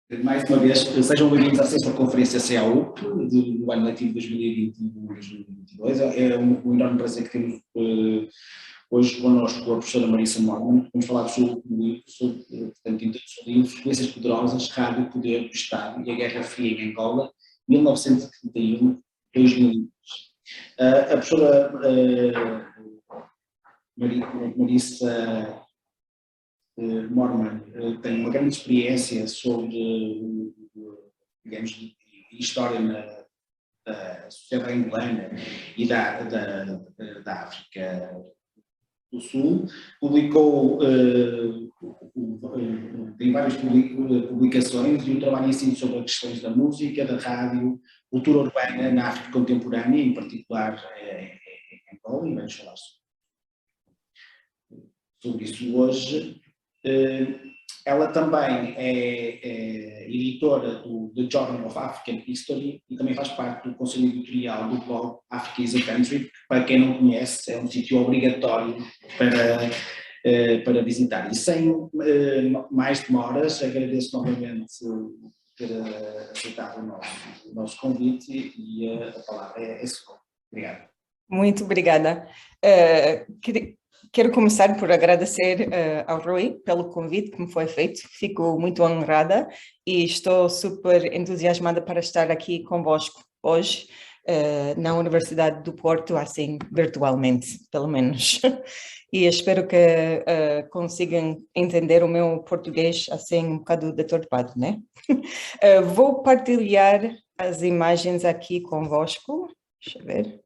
Mais uma vez, sejam bem-vindos à sexta conferência CAUP do ano letivo 2021-2022. É um enorme prazer que temos hoje connosco a professora Marissa Morman. Vamos falar sobre o livro, portanto, o livro Influências Poderosas, Rádio, Poder do Estado e a Guerra Fria em Angola, 1971-2020. A professora Marissa Morman tem uma grande experiência sobre, digamos, história da sociedade angolana e da África do Sul. Publicou, tem várias publicações e um trabalho em si sobre as questões da música, da rádio, cultura urbana na África contemporânea, em particular em Angola, e vamos falar sobre isso hoje. Ela também é editora do The Journal of African History e também faz parte do conselho editorial do blog Africa is a Country, que, para quem não conhece, é um sítio obrigatório para visitar. E sem mais demoras, agradeço novamente ter aceitado o nosso convite e a palavra é sua. Obrigado. Muito obrigada. Quero começar por agradecer ao Rui pelo convite que me foi feito. Fico muito honrada e estou super entusiasmada para estar aqui convosco hoje na Universidade do Porto, assim, virtualmente, pelo menos. E espero que consigam entender o meu português assim um bocado deturpado, né? Vou partilhar as imagens aqui convosco. Deixa eu ver.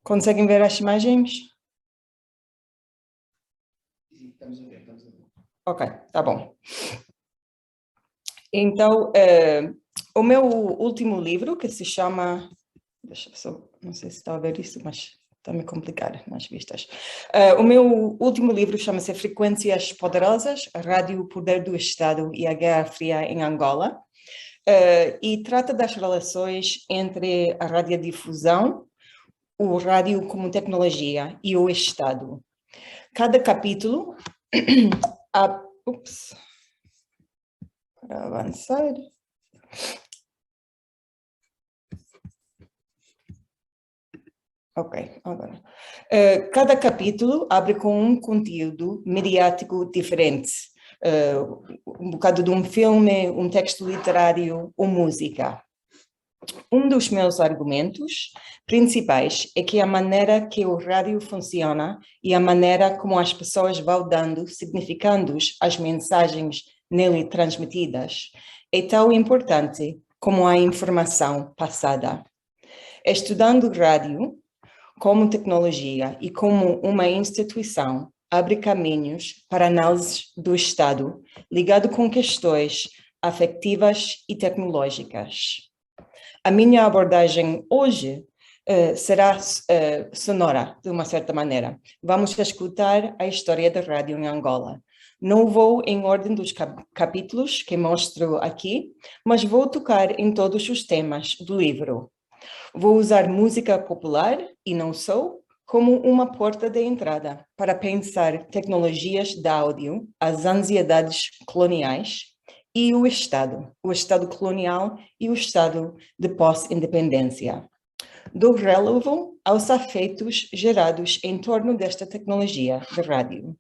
Conseguem ver as imagens? Estamos a ver. Ok, tá bom. Então, o meu último livro, que se chama... Deixa eu só, não sei se está a ver isso, mas está a me complicar nas vistas. O meu último livro chama-se Frequências Poderosas, a Rádio, o Poder do Estado e a Guerra Fria em Angola, e trata das relações entre a radiodifusão, o rádio como tecnologia e o Estado. Cada capítulo... para avançar... Ok, agora. Cada capítulo abre com um conteúdo mediático diferente. Um bocado de um filme, um texto literário ou música. Um dos meus argumentos principais é que a maneira que o rádio funciona e a maneira como as pessoas vão dando significandos às mensagens nele transmitidas é tão importante como a informação passada. Estudando rádio como tecnologia e como uma instituição abre caminhos para análise do Estado ligado com questões afetivas e tecnológicas. A minha abordagem hoje será sonora, de uma certa maneira. Vamos escutar a história da rádio em Angola. Não vou em ordem dos capítulos que mostro aqui, mas vou tocar em todos os temas do livro. Vou usar música popular, e não só, como uma porta de entrada para pensar tecnologias de áudio, as ansiedades coloniais, e o Estado colonial e o Estado de pós-independência. Dou relevo aos afetos gerados em torno desta tecnologia de rádio.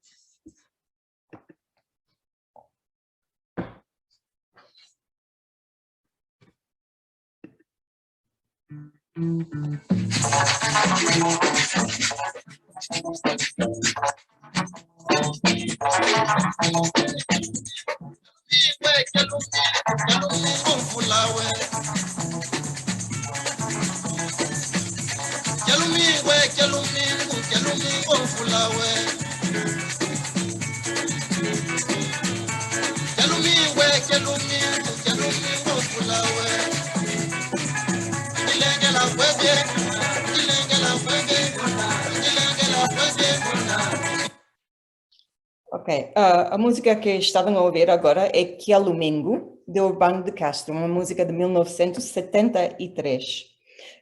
Ok, a música que estavam a ouvir agora é Quialumingo, de Urbano de Castro, uma música de 1973.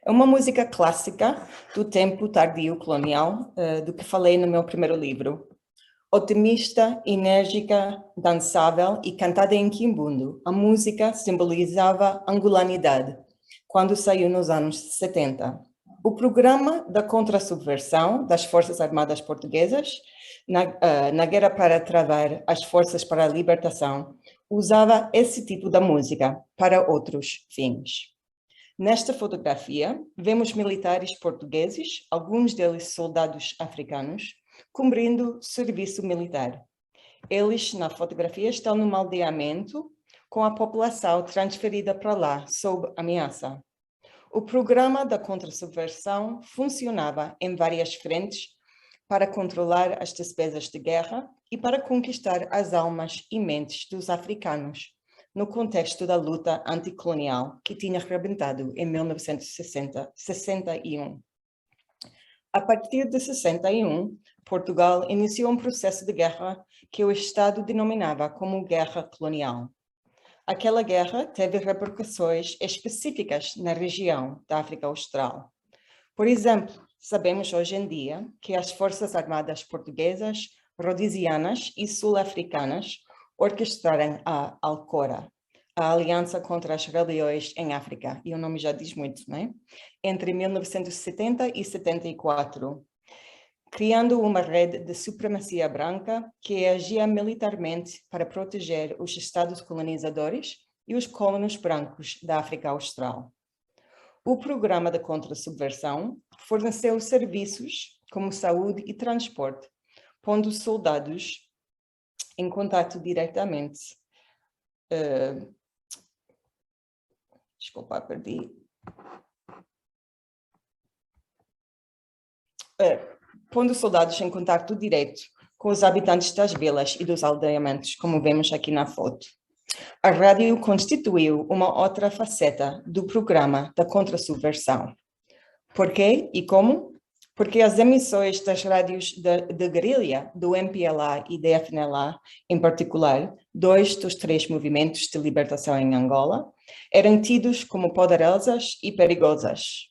É uma música clássica do tempo tardio colonial, do que falei no meu primeiro livro. Otimista, enérgica, dançável e cantada em quimbundo, a música simbolizava angolanidade, quando saiu nos anos 70. O programa da contrasubversão das Forças Armadas Portuguesas, na guerra para travar as forças para a libertação, usava esse tipo de música para outros fins. Nesta fotografia, vemos militares portugueses, alguns deles soldados africanos, cumprindo serviço militar. Eles, na fotografia, estão num aldeamento com a população transferida para lá, sob ameaça. O programa da contrasubversão funcionava em várias frentes para controlar as despesas de guerra e para conquistar as almas e mentes dos africanos, no contexto da luta anticolonial que tinha rebentado em 1961. A partir de 61, Portugal iniciou um processo de guerra que o Estado denominava como guerra colonial. Aquela guerra teve repercussões específicas na região da África Austral. Por exemplo, sabemos hoje em dia que as Forças Armadas Portuguesas, Rhodesianas e Sul-Africanas orquestraram a Alcora, a Aliança contra as Rebeliões em África, e o nome já diz muito, não é? Entre 1970 e 74, criando uma rede de supremacia branca que agia militarmente para proteger os estados colonizadores e os colonos brancos da África Austral. O programa de contra-subversão forneceu serviços como saúde e transporte, pondo soldados em contato diretamente. Pondo soldados em contato direto com os habitantes das vilas e dos aldeamentos, como vemos aqui na foto. A rádio constituiu uma outra faceta do programa da contrasubversão. Por quê e como? Porque as emissões das rádios de guerrilha, do MPLA e da FNLA, em particular, dois dos três movimentos de libertação em Angola, eram tidos como poderosas e perigosas.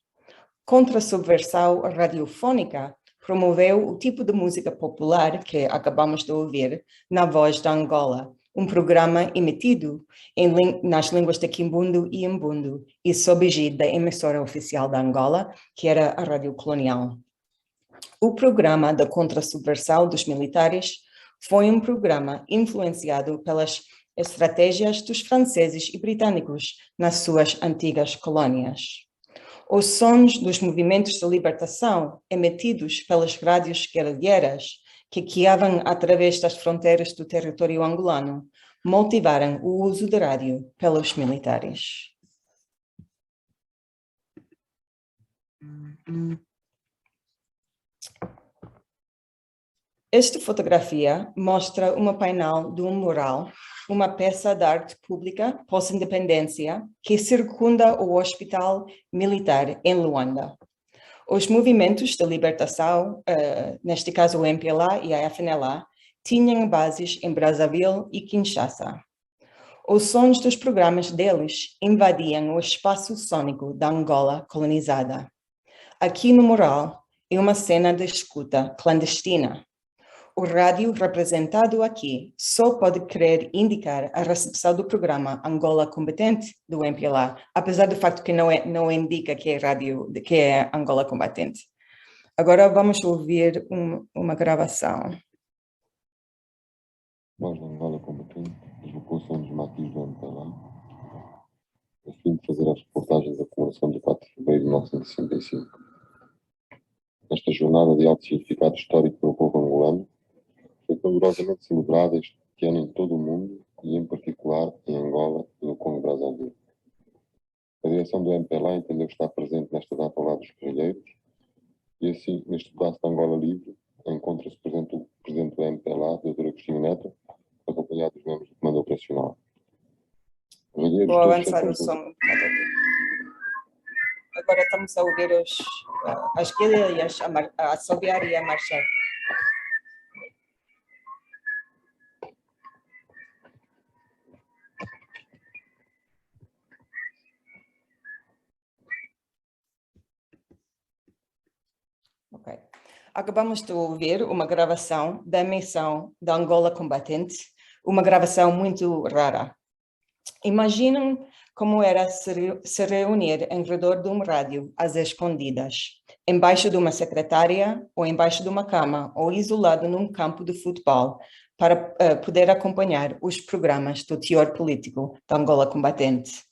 Contra-subversão radiofônica promoveu o tipo de música popular que acabamos de ouvir na Voz da Angola, um programa emitido nas línguas de Quimbundo e Imbundo e sob egida da emissora oficial da Angola, que era a Rádio Colonial. O programa da contra-subversão dos militares foi um programa influenciado pelas estratégias dos franceses e britânicos nas suas antigas colônias. Os sons dos movimentos de libertação emitidos pelas rádios guerrilheiras que guiavam através das fronteiras do território angolano motivaram o uso de rádio pelos militares. Esta fotografia mostra uma painel de um mural, uma peça de arte pública pós-independência que circunda o Hospital Militar em Luanda. Os movimentos de libertação, neste caso o MPLA e a FNLA, tinham bases em Brazzaville e Kinshasa. Os sons dos programas deles invadiam o espaço sônico da Angola colonizada. Aqui no mural é uma cena de escuta clandestina. O rádio representado aqui só pode querer indicar a recepção do programa Angola Combatente do MPLA, apesar do facto que não indica que é rádio, que é Angola Combatente. Agora vamos ouvir uma gravação. Voz da Angola Combatente, deslocação dos maquis do MPLA, a fim de fazer as reportagens da comemoração do 4 de fevereiro de 1965. Esta jornada de alto significado histórico para o povo angolano foi calorosamente celebrada este ano em todo o mundo e, em particular, em Angola e no Congo-Brazzaville. A direção do MPLA entendeu estar presente nesta data ao lado dos guerrilheiros e, assim, neste pedaço de Angola Livre, encontra-se presente o presidente do MPLA, Dr. Agostinho Neto, acompanhado dos membros do Comando Operacional. Vou avançar o som. Agora estamos a ouvir as guerrilhas a assobiar e a marchar. Acabamos de ouvir uma gravação da emissão da Angola Combatente, uma gravação muito rara. Imaginem como era se reunir em redor de um rádio às escondidas, embaixo de uma secretária ou embaixo de uma cama ou isolado num campo de futebol para poder acompanhar os programas do teor político da Angola Combatente.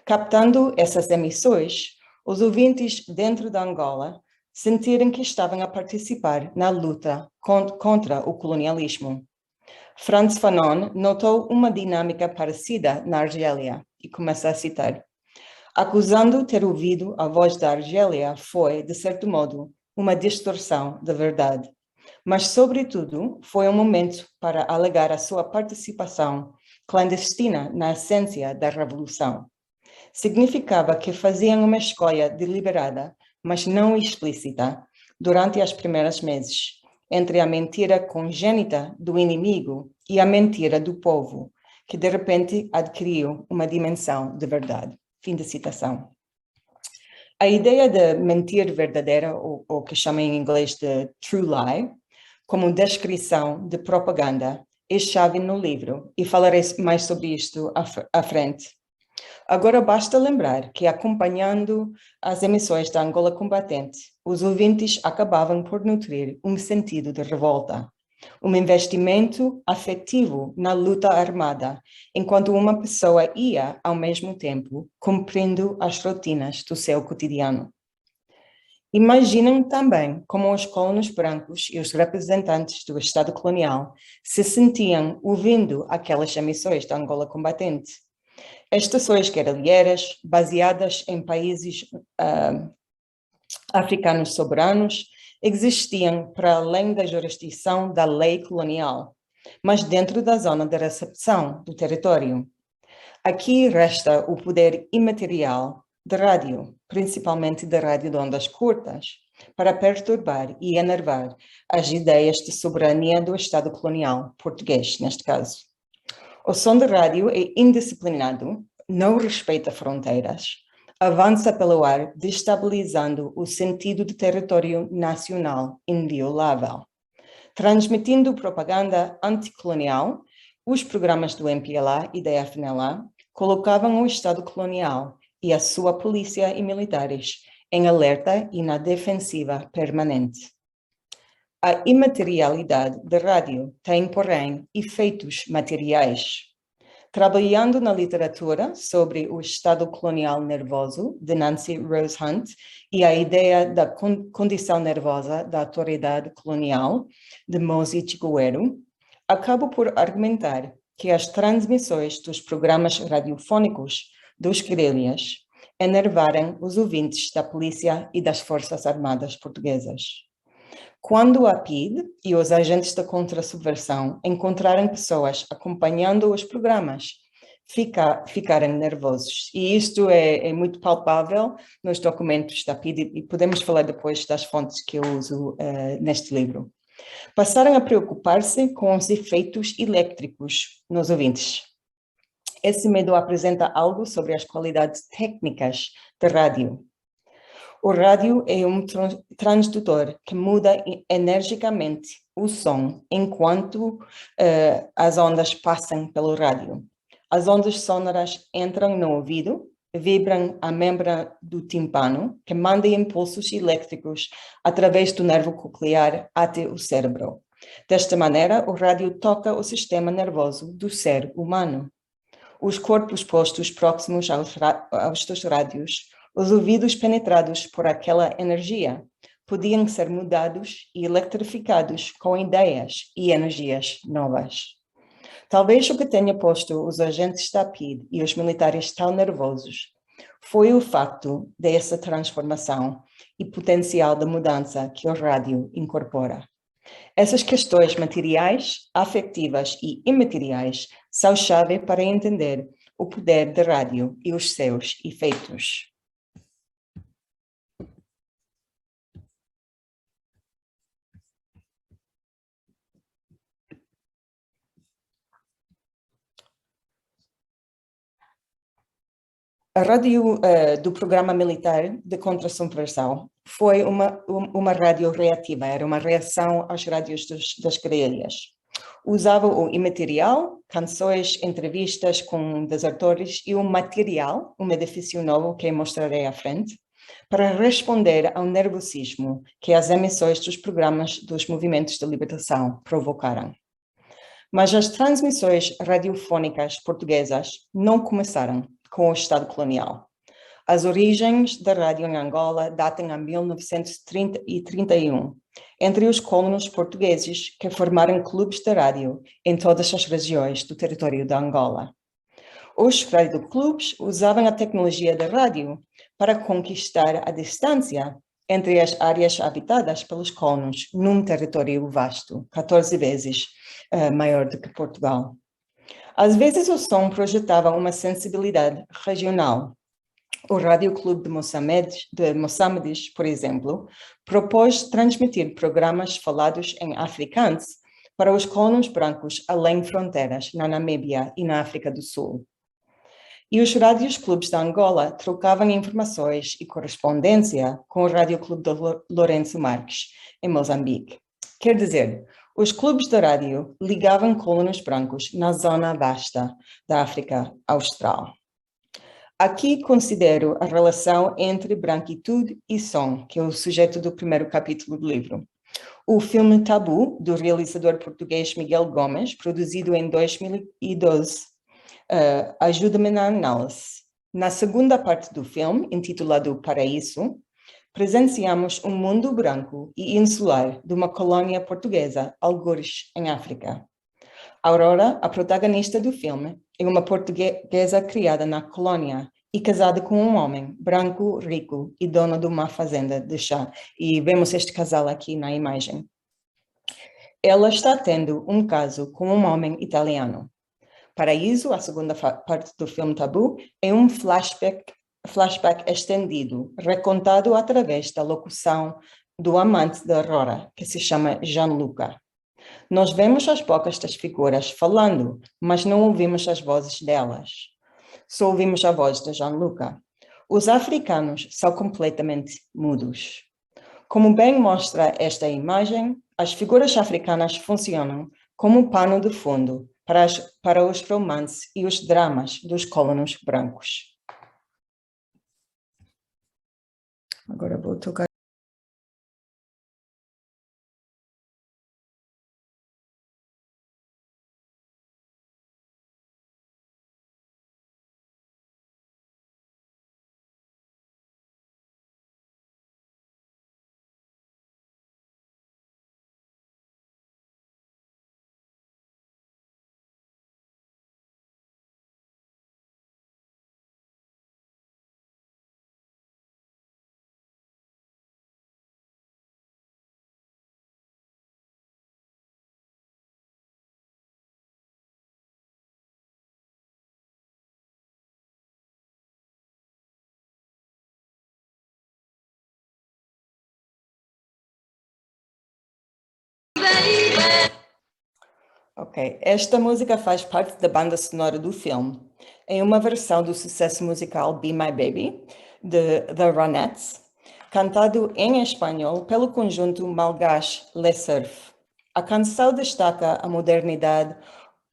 Captando essas emissões, os ouvintes dentro da Angola sentiram que estavam a participar na luta contra o colonialismo. Frantz Fanon notou uma dinâmica parecida na Argélia e começa a citar: acusando ter ouvido a voz da Argélia foi, de certo modo, uma distorção da verdade, mas, sobretudo, foi um momento para alegar a sua participação clandestina na essência da revolução. Significava que faziam uma escolha deliberada, mas não explícita, durante os primeiros meses, entre a mentira congênita do inimigo e a mentira do povo, que de repente adquiriu uma dimensão de verdade. Fim de citação. A ideia de mentira verdadeira, ou que chamam em inglês de true lie, como descrição de propaganda, é chave no livro, e falarei mais sobre isto à frente. Agora basta lembrar que, acompanhando as emissões da Angola Combatente, os ouvintes acabavam por nutrir um sentido de revolta, um investimento afetivo na luta armada, enquanto uma pessoa ia, ao mesmo tempo, cumprindo as rotinas do seu cotidiano. Imaginem também como os colonos brancos e os representantes do Estado colonial se sentiam ouvindo aquelas emissões da Angola Combatente. Estações guerrilheiras, baseadas em países africanos soberanos, existiam para além da jurisdição da lei colonial, mas dentro da zona de recepção do território. Aqui resta o poder imaterial da rádio, principalmente da rádio de ondas curtas, para perturbar e enervar as ideias de soberania do Estado colonial português, neste caso. O som de rádio é indisciplinado, não respeita fronteiras, avança pelo ar, destabilizando o sentido de território nacional inviolável. Transmitindo propaganda anticolonial, os programas do MPLA e da FNLA colocavam o Estado colonial e a sua polícia e militares em alerta e na defensiva permanente. A imaterialidade da rádio tem, porém, efeitos materiais. Trabalhando na literatura sobre o estado colonial nervoso, de Nancy Rose Hunt, e a ideia da condição nervosa da autoridade colonial, de Mosi Chiguero, acabo por argumentar que as transmissões dos programas radiofónicos dos guerrilhas enervaram os ouvintes da polícia e das Forças Armadas portuguesas. Quando a PIDE e os agentes da contra-subversão encontraram pessoas acompanhando os programas, ficaram nervosos. E isto é muito palpável nos documentos da PIDE e podemos falar depois das fontes que eu uso neste livro. Passaram a preocupar-se com os efeitos elétricos nos ouvintes. Esse medo apresenta algo sobre as qualidades técnicas da rádio. O rádio é um transdutor que muda energicamente o som enquanto as ondas passam pelo rádio. As ondas sonoras entram no ouvido, vibram a membrana do tímpano, que manda impulsos elétricos através do nervo coclear até o cérebro. Desta maneira, o rádio toca o sistema nervoso do ser humano. Os corpos postos próximos aos rádios, os ouvidos penetrados por aquela energia, podiam ser mudados e eletrificados com ideias e energias novas. Talvez o que tenha posto os agentes da PIDE e os militares tão nervosos foi o facto dessa transformação e potencial de mudança que o rádio incorpora. Essas questões materiais, afetivas e imateriais são chave para entender o poder da rádio e os seus efeitos. A rádio do programa militar de contra-subversão foi uma rádio reativa, era uma reação às rádios das guerrilhas. Usava o imaterial, canções, entrevistas com desertores e o material, um edifício novo que mostrarei à frente, para responder ao nervosismo que as emissões dos programas dos movimentos de libertação provocaram. Mas as transmissões radiofónicas portuguesas não começaram com o Estado colonial. As origens da rádio em Angola datam a 1931, entre os colonos portugueses que formaram clubes de rádio em todas as regiões do território da Angola. Os radioclubes usavam a tecnologia da rádio para conquistar a distância entre as áreas habitadas pelos colonos num território vasto, 14 vezes maior do que Portugal. Às vezes o som projetava uma sensibilidade regional. O Rádio Clube de Moçambique, por exemplo, propôs transmitir programas falados em afrikaans para os colonos brancos além fronteiras, na Namíbia e na África do Sul. E os rádios clubes da Angola trocavam informações e correspondência com o Rádio Clube de Lourenço Marques, em Moçambique. Quer dizer, os clubes de rádio ligavam colonos brancos na zona vasta da África Austral. Aqui considero a relação entre branquitude e som, que é o sujeito do primeiro capítulo do livro. O filme Tabu, do realizador português Miguel Gomes, produzido em 2012, ajuda-me na análise. Na segunda parte do filme, intitulado Paraíso, presenciamos um mundo branco e insular de uma colônia portuguesa, algures em África. Aurora, a protagonista do filme, é uma portuguesa criada na colônia e casada com um homem branco, rico e dono de uma fazenda de chá. E vemos este casal aqui na imagem. Ela está tendo um caso com um homem italiano. Paraíso, a segunda parte do filme Tabu, é um flashback estendido, recontado através da locução do amante de Aurora, que se chama Gianluca. Nós vemos as bocas das figuras falando, mas não ouvimos as vozes delas. Só ouvimos a voz de Gianluca. Os africanos são completamente mudos. Como bem mostra esta imagem, as figuras africanas funcionam como pano de fundo para os romances e os dramas dos colonos brancos. Agora vou tocar. Ok, esta música faz parte da banda sonora do filme. É uma versão do sucesso musical Be My Baby, de The Ronettes, cantado em espanhol pelo conjunto malgache Le Surf. A canção destaca a modernidade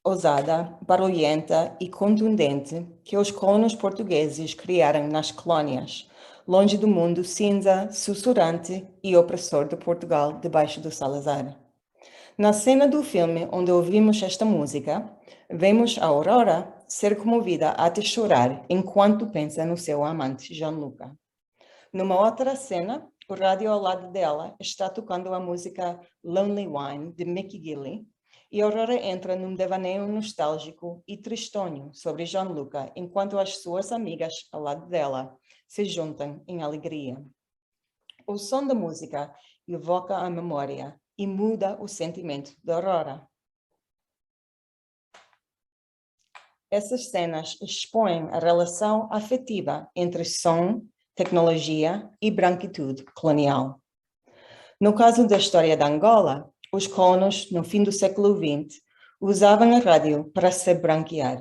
ousada, barulhenta e contundente que os colonos portugueses criaram nas colônias, longe do mundo cinza, sussurrante e opressor de Portugal debaixo do Salazar. Na cena do filme onde ouvimos esta música, vemos a Aurora ser comovida até chorar enquanto pensa no seu amante Gianluca. Numa outra cena, o rádio ao lado dela está tocando a música Lonely Wine, de Mickey Gilley, e Aurora entra num devaneio nostálgico e tristonho sobre Gianluca, enquanto as suas amigas ao lado dela se juntam em alegria. O som da música evoca a memória e muda o sentimento da Aurora. Essas cenas expõem a relação afetiva entre som, tecnologia e branquitude colonial. No caso da história da Angola, os colonos, no fim do século XX, usavam a rádio para se branquear.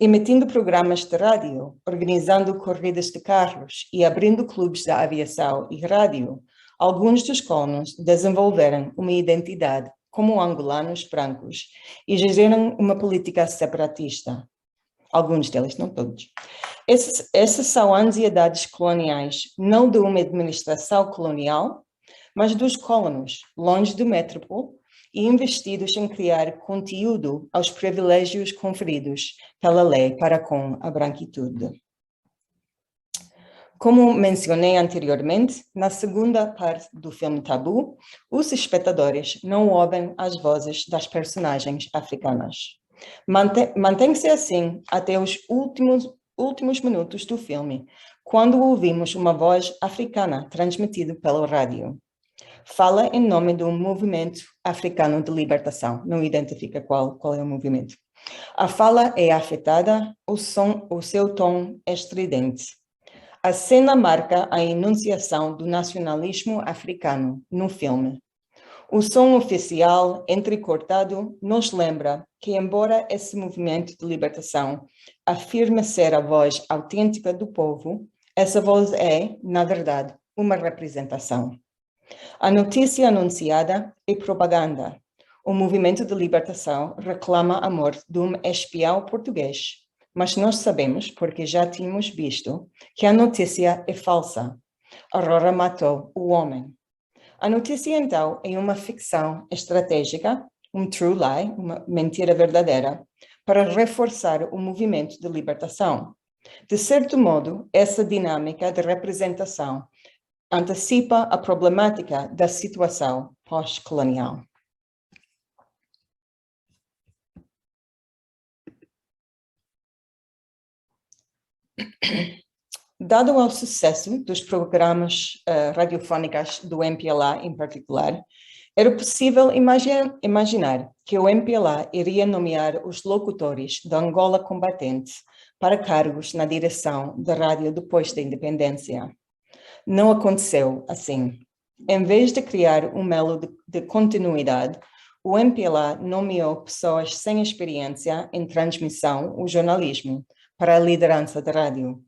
emitindo programas de rádio, organizando corridas de carros e abrindo clubes de aviação e rádio, alguns dos colonos desenvolveram uma identidade como angolanos brancos e gereram uma política separatista. Alguns deles, não todos. Essas são ansiedades coloniais, não de uma administração colonial, mas dos colonos, longe do metrópole, e investidos em criar conteúdo aos privilégios conferidos pela lei para com a branquitude. Como mencionei anteriormente, na segunda parte do filme Tabu, os espectadores não ouvem as vozes das personagens africanas. Mantém-se assim até os últimos minutos do filme, quando ouvimos uma voz africana transmitida pelo rádio. Fala em nome de um movimento africano de libertação, não identifica qual é o movimento. A fala é afetada, o seu tom é estridente. A cena marca a enunciação do nacionalismo africano no filme. O som oficial, entrecortado, nos lembra que, embora esse movimento de libertação afirme ser a voz autêntica do povo, essa voz é, na verdade, uma representação. A notícia anunciada é propaganda. O movimento de libertação reclama a morte de um espião português, mas nós sabemos, porque já tínhamos visto, que a notícia é falsa. Aurora matou o homem. A notícia, então, é uma ficção estratégica, um true lie, uma mentira verdadeira, para reforçar o movimento de libertação. De certo modo, essa dinâmica de representação antecipa a problemática da situação pós-colonial. Dado ao sucesso dos programas radiofónicos do MPLA em particular, era possível imaginar que o MPLA iria nomear os locutores da Angola combatente para cargos na direção da rádio depois da independência. Não aconteceu assim. Em vez de criar um elo de continuidade, o MPLA nomeou pessoas sem experiência em transmissão ou jornalismo para a liderança da rádio.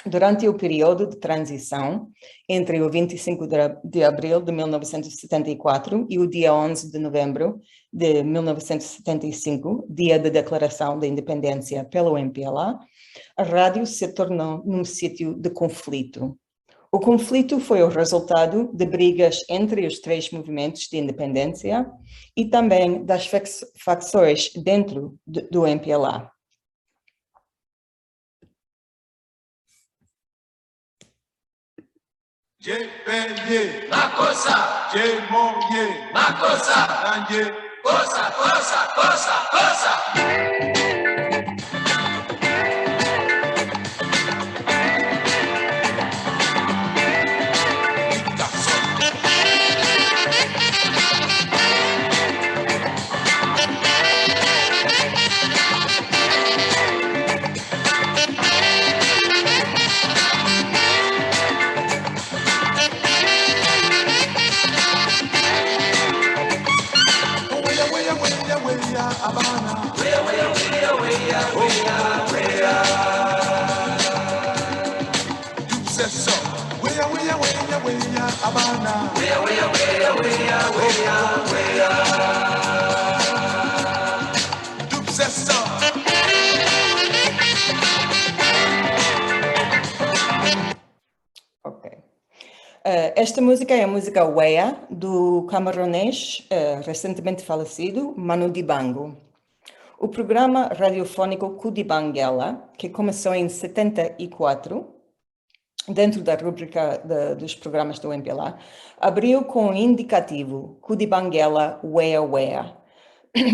Durante o período de transição, entre o 25 de abril de 1974 e o dia 11 de novembro de 1975, dia da declaração da independência pelo MPLA, a rádio se tornou num sítio de conflito. O conflito foi o resultado de brigas entre os três movimentos de independência e também das facções dentro do MPLA. JPD, Makossa, J-Monye, Makossa, Nanje, Kossa, Kossa, Kossa, Kossa. Esta música é a música Weya, do camaronês recentemente falecido Manu Dibango. O programa radiofónico Kudibangela, que começou em 74, dentro da rúbrica dos programas do MPLA, abriu com o indicativo Kudibangela Weya Weya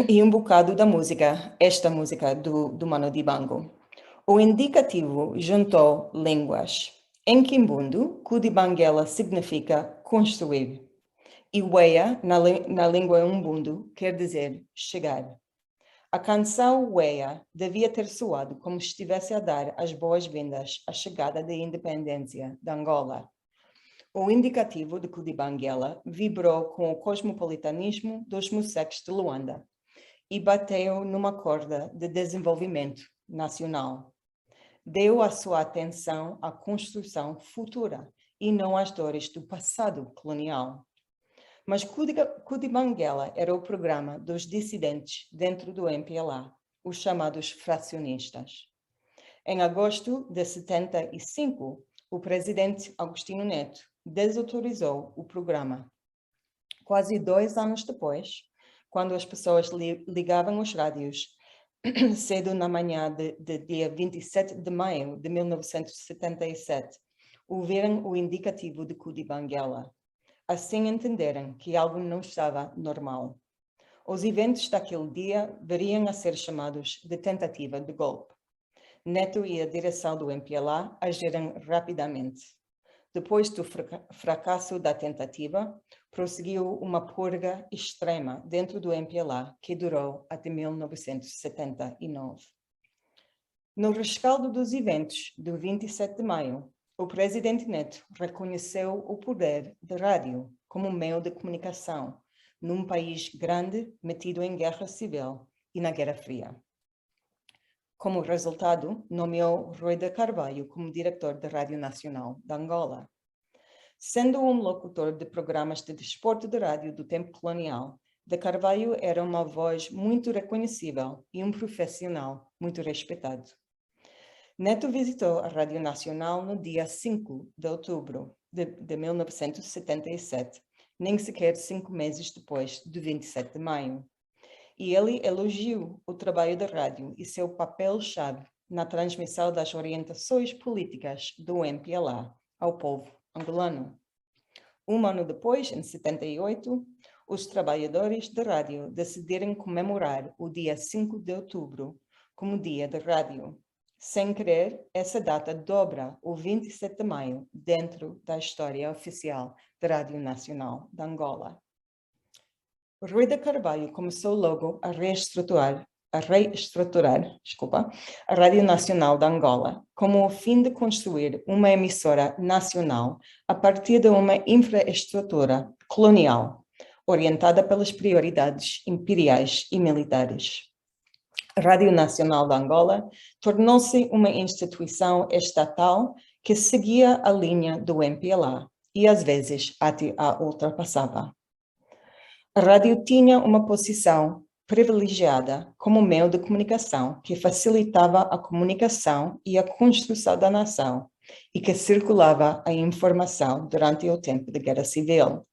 e um bocado da música, esta música do Manu Dibango. O indicativo juntou línguas. Em Kimbundu, Kudibangela significa construir e Weya, na língua Umbundu, quer dizer chegar. A canção Weya devia ter soado como se estivesse a dar as boas-vindas à chegada da independência de Angola. O indicativo de Kudibangela vibrou com o cosmopolitanismo dos Museques de Luanda e bateu numa corda de desenvolvimento nacional. Deu a sua atenção à construção futura e não às dores do passado colonial. Mas Cudibanguela era o programa dos dissidentes dentro do MPLA, os chamados fracionistas. Em agosto de 75, o presidente Agostinho Neto desautorizou o programa. Quase 2 anos depois, quando as pessoas ligavam os rádios, cedo na manhã de dia 27 de maio de 1977, ouviram o indicativo de Cudibanguela. Assim entenderam que algo não estava normal. Os eventos daquele dia veriam a ser chamados de tentativa de golpe. Neto e a direção do MPLA agiram rapidamente. Depois do fracasso da tentativa, prosseguiu uma purga extrema dentro do MPLA que durou até 1979. No rescaldo dos eventos do 27 de maio, o presidente Neto reconheceu o poder da rádio como meio de comunicação num país grande metido em guerra civil e na Guerra Fria. Como resultado, nomeou Rui de Carvalho como diretor da Rádio Nacional de Angola. Sendo um locutor de programas de desporto de rádio do tempo colonial, de Carvalho era uma voz muito reconhecível e um profissional muito respeitado. Neto visitou a Rádio Nacional no dia 5 de outubro de 1977, nem sequer 5 meses depois do 27 de maio. E ele elogiou o trabalho da rádio e seu papel-chave na transmissão das orientações políticas do MPLA ao povo angolano. Um ano depois, em 78, os trabalhadores da rádio decidiram comemorar o dia 5 de outubro como Dia da Rádio. Sem querer, essa data dobra o 27 de maio dentro da história oficial da Rádio Nacional de Angola. Rui de Carvalho começou logo a reestruturar a Rádio Nacional de Angola, com o fim de construir uma emissora nacional a partir de uma infraestrutura colonial, orientada pelas prioridades imperiais e militares. A Rádio Nacional de Angola tornou-se uma instituição estatal que seguia a linha do MPLA e, às vezes, até a ultrapassava. A rádio tinha uma posição privilegiada como meio de comunicação que facilitava a comunicação e a construção da nação e que circulava a informação durante o tempo de guerra civil.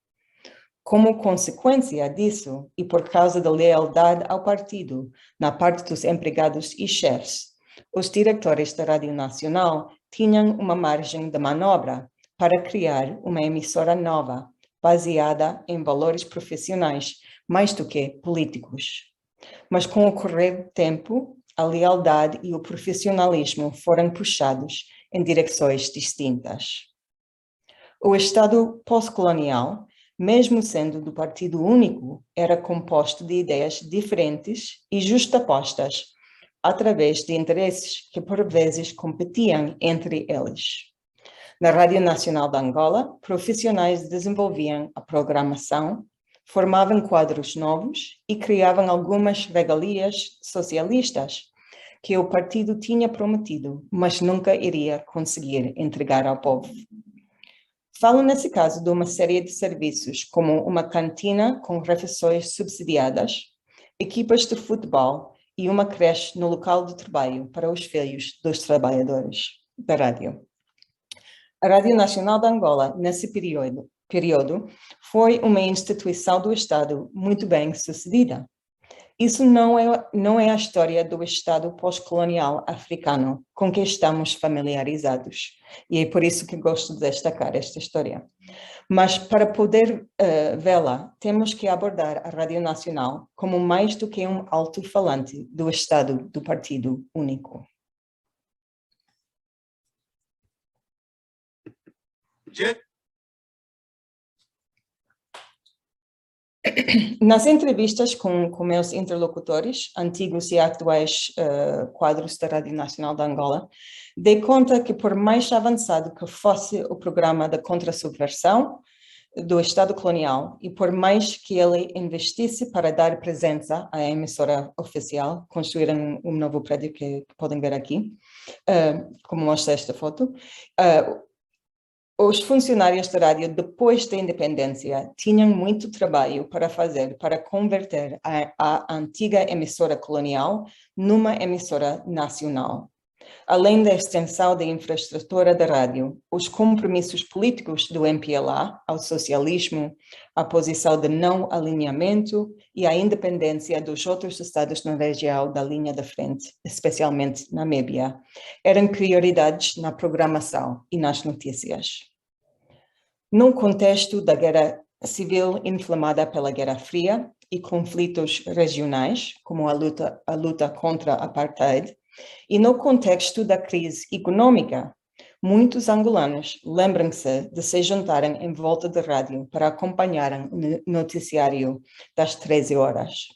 Como consequência disso, e por causa da lealdade ao partido na parte dos empregados e chefes, os diretores da Rádio Nacional tinham uma margem de manobra para criar uma emissora nova, baseada em valores profissionais, mais do que políticos. Mas com o correr do tempo, a lealdade e o profissionalismo foram puxados em direções distintas. O Estado pós-colonial, mesmo sendo do Partido Único, era composto de ideias diferentes e justapostas através de interesses que por vezes competiam entre eles. Na Rádio Nacional de Angola, profissionais desenvolviam a programação, formavam quadros novos e criavam algumas regalias socialistas que o partido tinha prometido, mas nunca iria conseguir entregar ao povo. Falo nesse caso de uma série de serviços, como uma cantina com refeições subsidiadas, equipas de futebol e uma creche no local de trabalho para os filhos dos trabalhadores da rádio. A Rádio Nacional de Angola, nesse período, foi uma instituição do Estado muito bem sucedida. Isso não é a história do Estado pós-colonial africano com que estamos familiarizados. E é por isso que gosto de destacar esta história. Mas para poder vê-la, temos que abordar a Rádio Nacional como mais do que um alto-falante do Estado do Partido Único. Nas entrevistas com meus interlocutores, antigos e atuais quadros da Rádio Nacional de Angola, dei conta que por mais avançado que fosse o programa da contra-subversão, do Estado colonial, e por mais que ele investisse para dar presença à emissora oficial, construíram um novo prédio que podem ver aqui, como mostra esta foto, os funcionários da rádio, depois da independência, tinham muito trabalho para fazer para converter a antiga emissora colonial numa emissora nacional. Além da extensão da infraestrutura da rádio, os compromissos políticos do MPLA ao socialismo, a posição de não alinhamento e a independência dos outros estados na região da linha da frente, especialmente Namíbia, eram prioridades na programação e nas notícias. No contexto da guerra civil inflamada pela Guerra Fria e conflitos regionais, como a luta contra a apartheid, e no contexto da crise econômica, muitos angolanos lembram-se de se juntarem em volta da rádio para acompanharem o noticiário das 13 horas.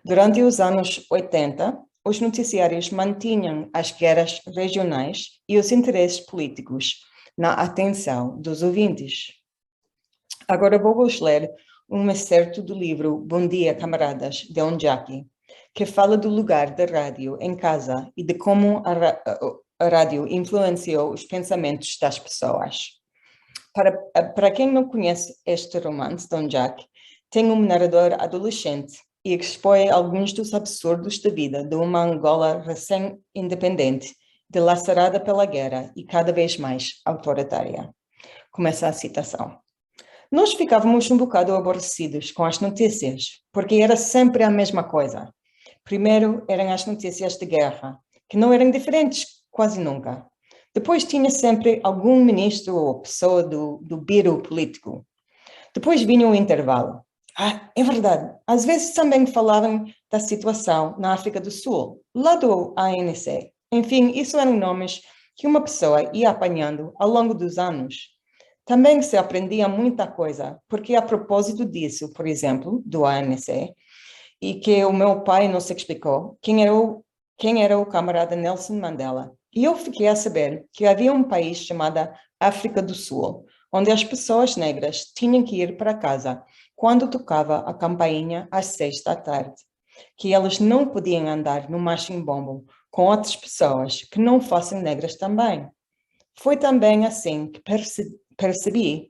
Durante os anos 80, os noticiários mantinham as guerras regionais e os interesses políticos na atenção dos ouvintes. Agora vou-vos ler um excerto do livro Bom Dia, Camaradas, de Onjaki, que fala do lugar da rádio em casa e de como a rádio influenciou os pensamentos das pessoas. Para quem não conhece este romance de Onjaki, tem um narrador adolescente e expõe alguns dos absurdos da vida de uma Angola recém-independente, dilacerada pela guerra e cada vez mais autoritária. Começa a citação. Nós ficávamos um bocado aborrecidos com as notícias, porque era sempre a mesma coisa. Primeiro eram as notícias de guerra, que não eram diferentes quase nunca. Depois tinha sempre algum ministro ou pessoa do biro político. Depois vinha o intervalo. É verdade, às vezes também falavam da situação na África do Sul, lá do ANC. Enfim, isso eram nomes que uma pessoa ia apanhando ao longo dos anos. Também se aprendia muita coisa, porque a propósito disso, por exemplo, do ANC, e que o meu pai nos explicou quem era o camarada Nelson Mandela. E eu fiquei a saber que havia um país chamado África do Sul, onde as pessoas negras tinham que ir para casa quando tocava a campainha às 6 da tarde, que elas não podiam andar no marching-bombo com outras pessoas que não fossem negras também. Foi também assim que percebi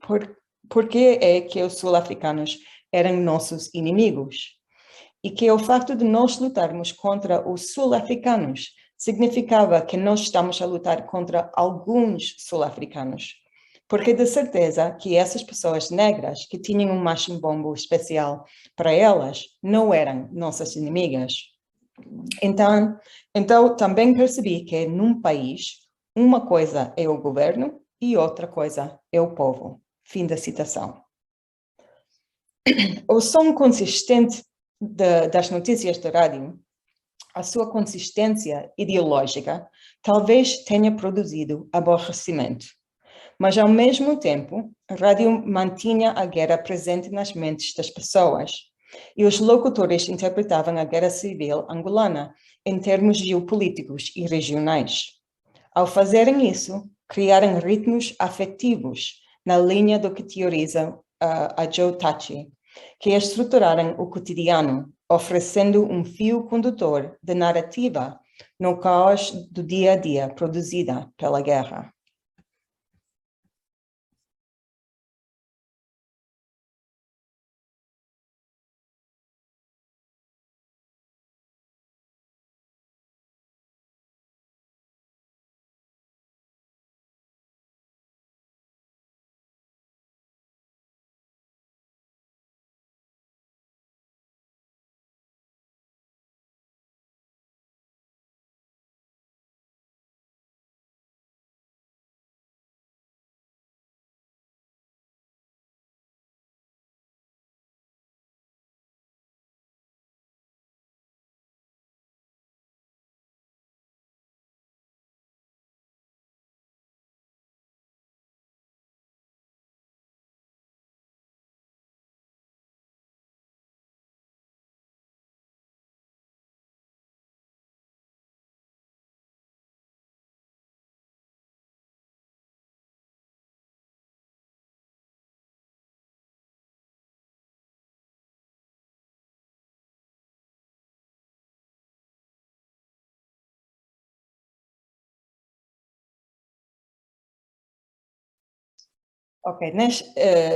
por que é que os sul-africanos eram nossos inimigos. E que o facto de nós lutarmos contra os sul-africanos significava que nós estamos a lutar contra alguns sul-africanos. Porque de certeza que essas pessoas negras que tinham um marching-bombo especial para elas não eram nossas inimigas. Então também percebi que num país, uma coisa é o governo e outra coisa é o povo. Fim da citação. O som consistente das notícias da rádio, a sua consistência ideológica, talvez tenha produzido aborrecimento. Mas, ao mesmo tempo, a rádio mantinha a guerra presente nas mentes das pessoas e os locutores interpretavam a guerra civil angolana em termos geopolíticos e regionais. Ao fazerem isso, criaram ritmos afetivos na linha do que teoriza a Joe Tachi, que estruturaram o cotidiano, oferecendo um fio condutor de narrativa no caos do dia a dia produzida pela guerra.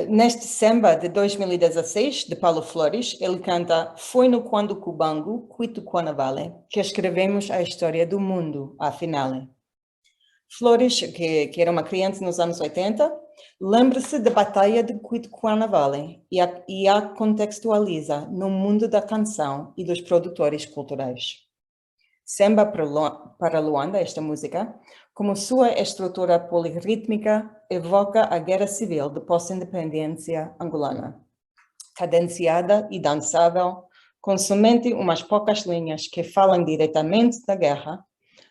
Neste samba de 2016, de Paulo Flores, ele canta "Foi no Quando Cubango, Cuito Cuanavale, que escrevemos a história do mundo, afinal." Flores, que era uma criança nos anos 80, lembra-se da Batalha de Cuito Cuanavale e a contextualiza no mundo da canção e dos produtores culturais. Samba para Luanda, esta música, como sua estrutura polirrítmica, evoca a guerra civil de pós-independência angolana. Cadenciada e dançável, com somente umas poucas linhas que falam diretamente da guerra,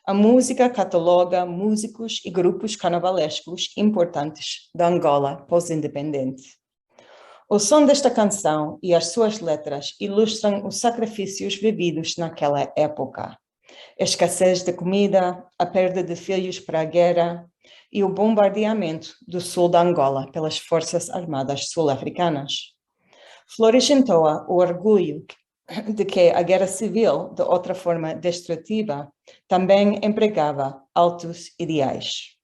a música cataloga músicos e grupos carnavalescos importantes da Angola pós-independente. O som desta canção e as suas letras ilustram os sacrifícios vividos naquela época. A escassez de comida, a perda de filhos para a guerra e o bombardeamento do sul da Angola pelas Forças Armadas Sul-Africanas. Flores entoa o orgulho de que a guerra civil, de outra forma destrutiva, também empregava altos ideais.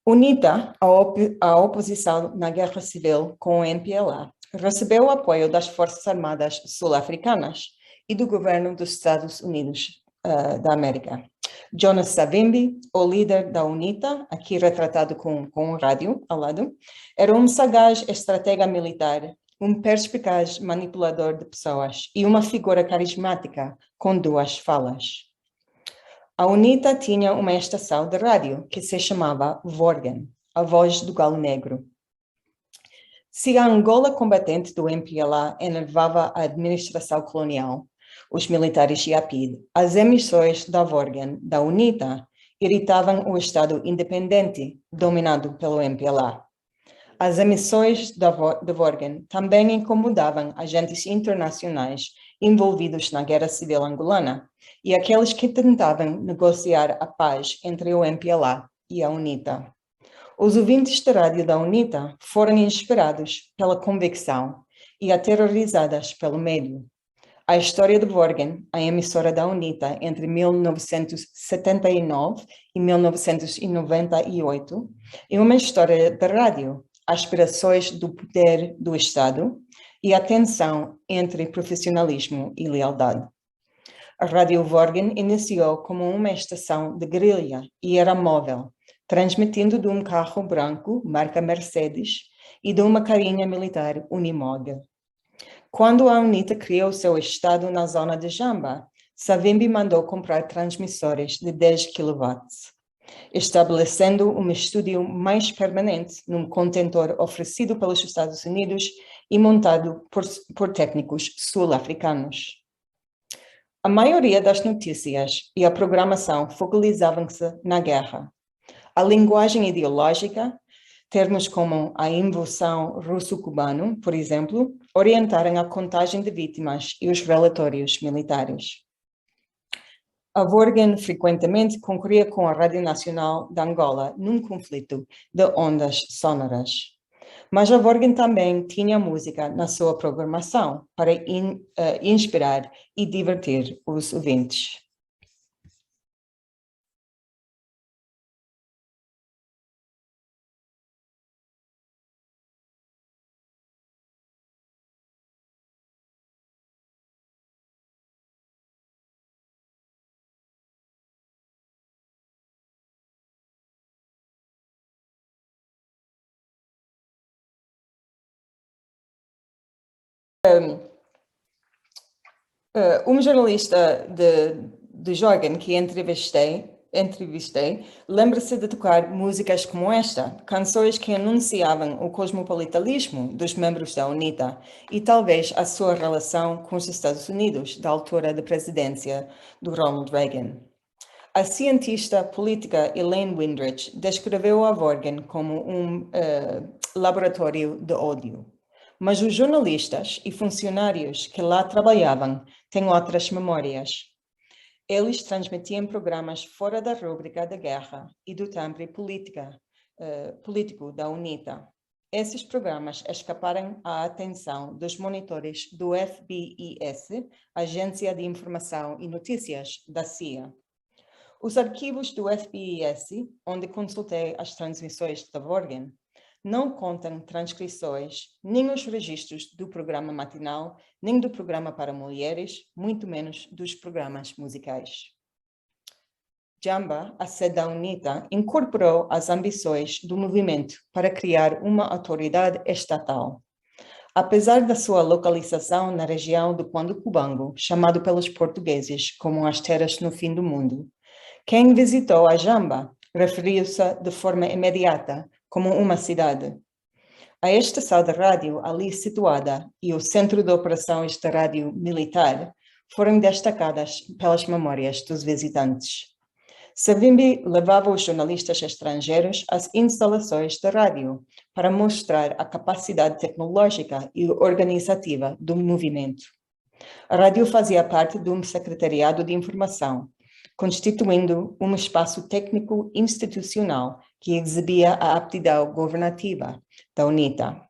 Unida à oposição na guerra civil com o MPLA, recebeu o apoio das Forças Armadas Sul-Africanas e do governo dos Estados Unidos da América. Jonas Savimbi, o líder da UNITA, aqui retratado com um rádio ao lado, era um sagaz estratega militar, um perspicaz manipulador de pessoas e uma figura carismática com duas falas. A UNITA tinha uma estação de rádio que se chamava Vorgen, a voz do galo negro. Se a Angola combatente do MPLA enervava a administração colonial, os militares e a PIDE, as emissões da Vorgen, da UNITA, irritavam o Estado independente, dominado pelo MPLA. As emissões da Vorgen também incomodavam agentes internacionais envolvidos na Guerra Civil Angolana e aqueles que tentavam negociar a paz entre o MPLA e a UNITA. Os ouvintes de rádio da UNITA foram inspirados pela convicção e aterrorizadas pelo medo. A história de Vorgen, a emissora da UNITA entre 1979 e 1998, é uma história de rádio, aspirações do poder do Estado e a tensão entre profissionalismo e lealdade. A Rádio Vorgen iniciou como uma estação de guerrilha e era móvel, transmitindo de um carro branco, marca Mercedes, e de uma carinha militar Unimog. Quando a UNITA criou seu estado na zona de Jamba, Savimbi mandou comprar transmissores de 10 kW, estabelecendo um estúdio mais permanente num contentor oferecido pelos Estados Unidos e montado por técnicos sul-africanos. A maioria das notícias e a programação focalizavam-se na guerra. A linguagem ideológica, termos como a invasão russo-cubano, por exemplo, orientaram a contagem de vítimas e os relatórios militares. A Vorgen frequentemente concorria com a Rádio Nacional de Angola num conflito de ondas sonoras. Mas a Vorgen também tinha música na sua programação para inspirar e divertir os ouvintes. Um jornalista de Jorgen que entrevistei lembra-se de tocar músicas como esta, canções que anunciavam o cosmopolitanismo dos membros da UNITA e talvez a sua relação com os Estados Unidos da altura da presidência do Ronald Reagan. A cientista política Elaine Windrich descreveu a Vorgen como um laboratório de ódio. Mas os jornalistas e funcionários que lá trabalhavam têm outras memórias. Eles transmitiam programas fora da rúbrica da guerra e do timbre político da UNITA. Esses programas escaparam à atenção dos monitores do FBIS, Agência de Informação e Notícias da CIA. Os arquivos do FBIS, onde consultei as transmissões da Vorgen, não contam transcrições, nem os registros do programa matinal, nem do programa para mulheres, muito menos dos programas musicais. Jamba, a sede da UNITA, incorporou as ambições do movimento para criar uma autoridade estatal. Apesar da sua localização na região do Quando Cubango, chamado pelos portugueses como as terras no fim do mundo, quem visitou a Jamba referiu-se de forma imediata como uma cidade. A estação de rádio ali situada e o centro de operações de rádio militar foram destacadas pelas memórias dos visitantes. Savimbi levava os jornalistas estrangeiros às instalações de rádio para mostrar a capacidade tecnológica e organizativa do movimento. A rádio fazia parte de um secretariado de informação, constituindo um espaço técnico institucional que exibia a aptidão governativa da UNITA.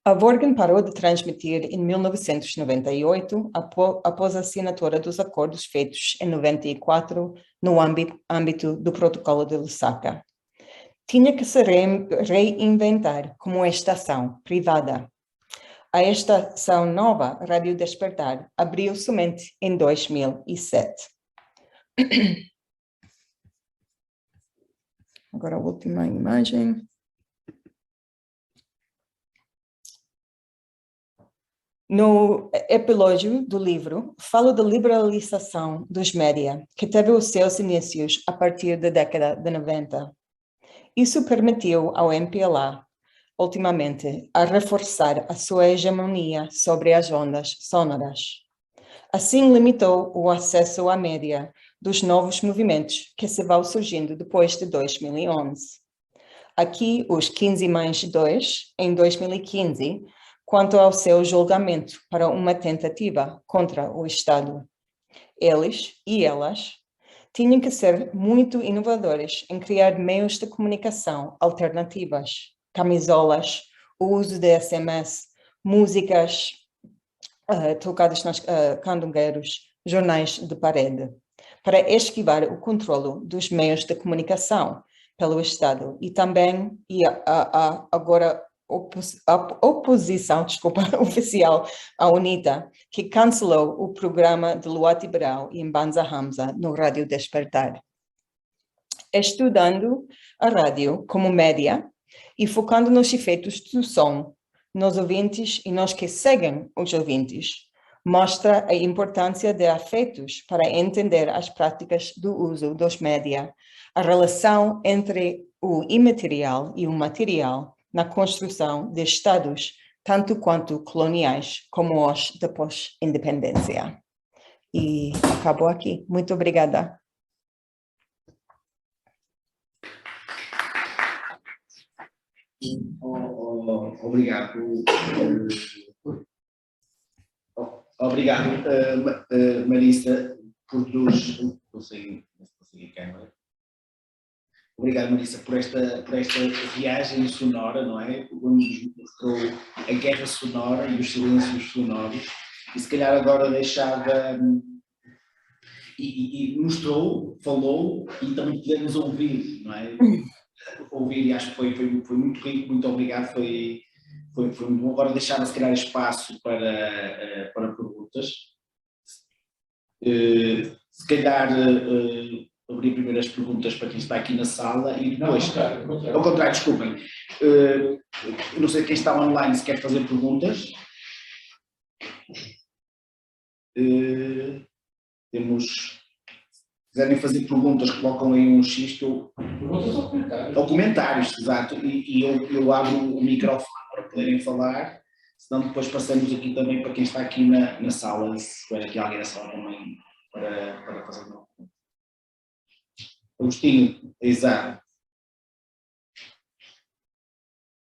A Vorgen parou de transmitir em 1998, após a assinatura dos acordos feitos em 94 no âmbito do Protocolo de Lusaka. Tinha que se reinventar como estação privada. A estação nova, Rádio Despertar, abriu somente em 2007. Agora a última imagem. No epilógio do livro, falo da liberalização dos média, que teve os seus inícios a partir da década de 90. Isso permitiu ao MPLA, ultimamente, a reforçar a sua hegemonia sobre as ondas sonoras. Assim, limitou o acesso à média dos novos movimentos que se vão surgindo depois de 2011. Aqui, os 15+2, em 2015, quanto ao seu julgamento para uma tentativa contra o Estado. Eles e elas tinham que ser muito inovadores em criar meios de comunicação alternativas, camisolas, o uso de SMS, músicas tocadas nos candongueiros, jornais de parede, para esquivar o controlo dos meios de comunicação pelo Estado e também, agora, a oposição oficial à UNITA, que cancelou o programa de Luati Brau e Mbanza Hamza no Rádio Despertar. Estudando a rádio como média e focando nos efeitos do som, nos ouvintes e nos que seguem os ouvintes, mostra a importância de afetos para entender as práticas do uso dos média, a relação entre o imaterial e o material, na construção de Estados, tanto quanto coloniais, como os da pós-independência. E acabou aqui. Muito obrigada. Obrigado. Obrigado, Marissa, por nos... Obrigado, Marissa, por esta viagem sonora, não é? Onde nos mostrou a guerra sonora e os silêncios sonoros. E se calhar agora deixava... E mostrou, falou e também podemos ouvir, não é? Ouvir, e acho que foi muito rico, muito obrigado, foi muito bom. Agora deixava se calhar espaço para perguntas. Se calhar abrir primeiro as perguntas para quem está aqui na sala e depois... Ao contrário, desculpem. Não sei quem está online se quer fazer perguntas. Temos... Se quiserem fazer perguntas, colocam aí um xisto. Perguntas ou comentários? Ou comentários, exato. E eu abro o microfone para poderem falar, senão depois passamos aqui também para quem está aqui na sala, se tiver aqui alguém na sala também para fazer uma pergunta. Agostinho, exato.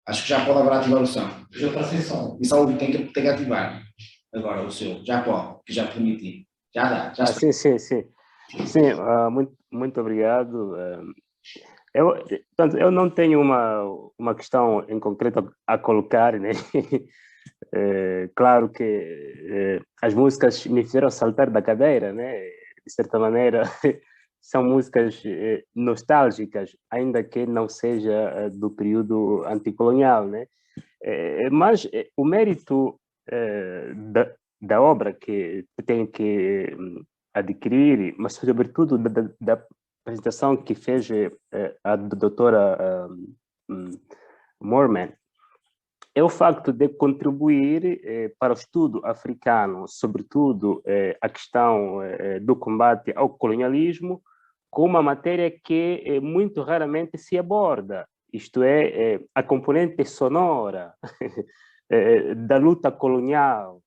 Acho que já pode agora ativar o som. Já está sem som. E só tem que ativar agora o seu. Já pode, que já permiti. Já dá. Já está. Sim, muito obrigado. Portanto, eu não tenho uma questão em concreto a colocar, né? Claro que as músicas me fizeram saltar da cadeira, né? De certa maneira, são músicas nostálgicas, ainda que não seja do período anticolonial, né? Mas o mérito da obra que tem que adquirir, mas sobretudo da apresentação que fez a doutora Moorman, é o facto de contribuir para o estudo africano, sobretudo a questão do combate ao colonialismo, com uma matéria que muito raramente se aborda, isto é, a componente sonora da luta colonial,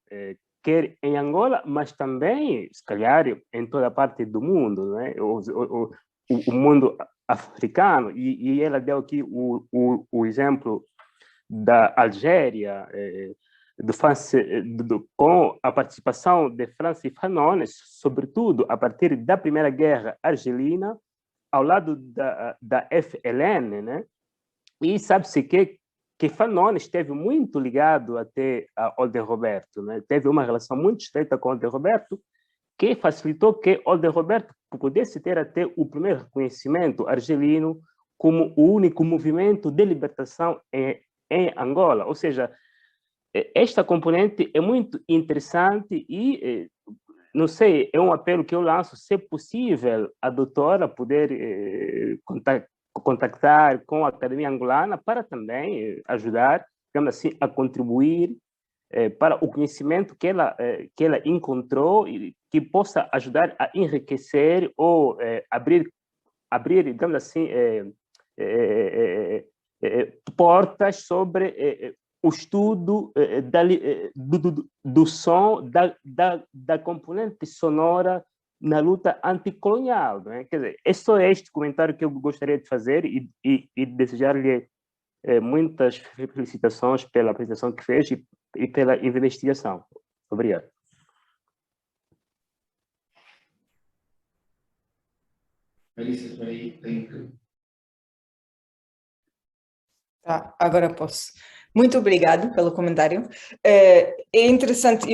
quer em Angola, mas também, se calhar, em toda parte do mundo, né? O mundo africano, e ela deu aqui o exemplo da Algéria, com a participação de Francis Fanon, sobretudo a partir da Primeira Guerra Argelina, ao lado da FLN, né? E sabe-se que Fanon esteve muito ligado até a Olden Roberto, né? Teve uma relação muito estreita com Olden Roberto, que facilitou que Olden Roberto pudesse ter até o primeiro reconhecimento argelino como o único movimento de libertação em Angola. Ou seja, esta componente é muito interessante e, não sei, é um apelo que eu lanço, se possível, a doutora poder contactar com a Academia Angolana para também ajudar, digamos assim, a contribuir para o conhecimento que ela encontrou e que possa ajudar a enriquecer ou abrir, digamos assim, portas sobre o estudo do som, da componente sonora na luta anticolonial, não é? Quer dizer, é só este comentário que eu gostaria de fazer e desejar-lhe muitas felicitações pela apresentação que fez e pela investigação. Obrigado. Melissa, espera aí, tenho que... Tá, agora posso. Muito obrigado pelo comentário. É interessante,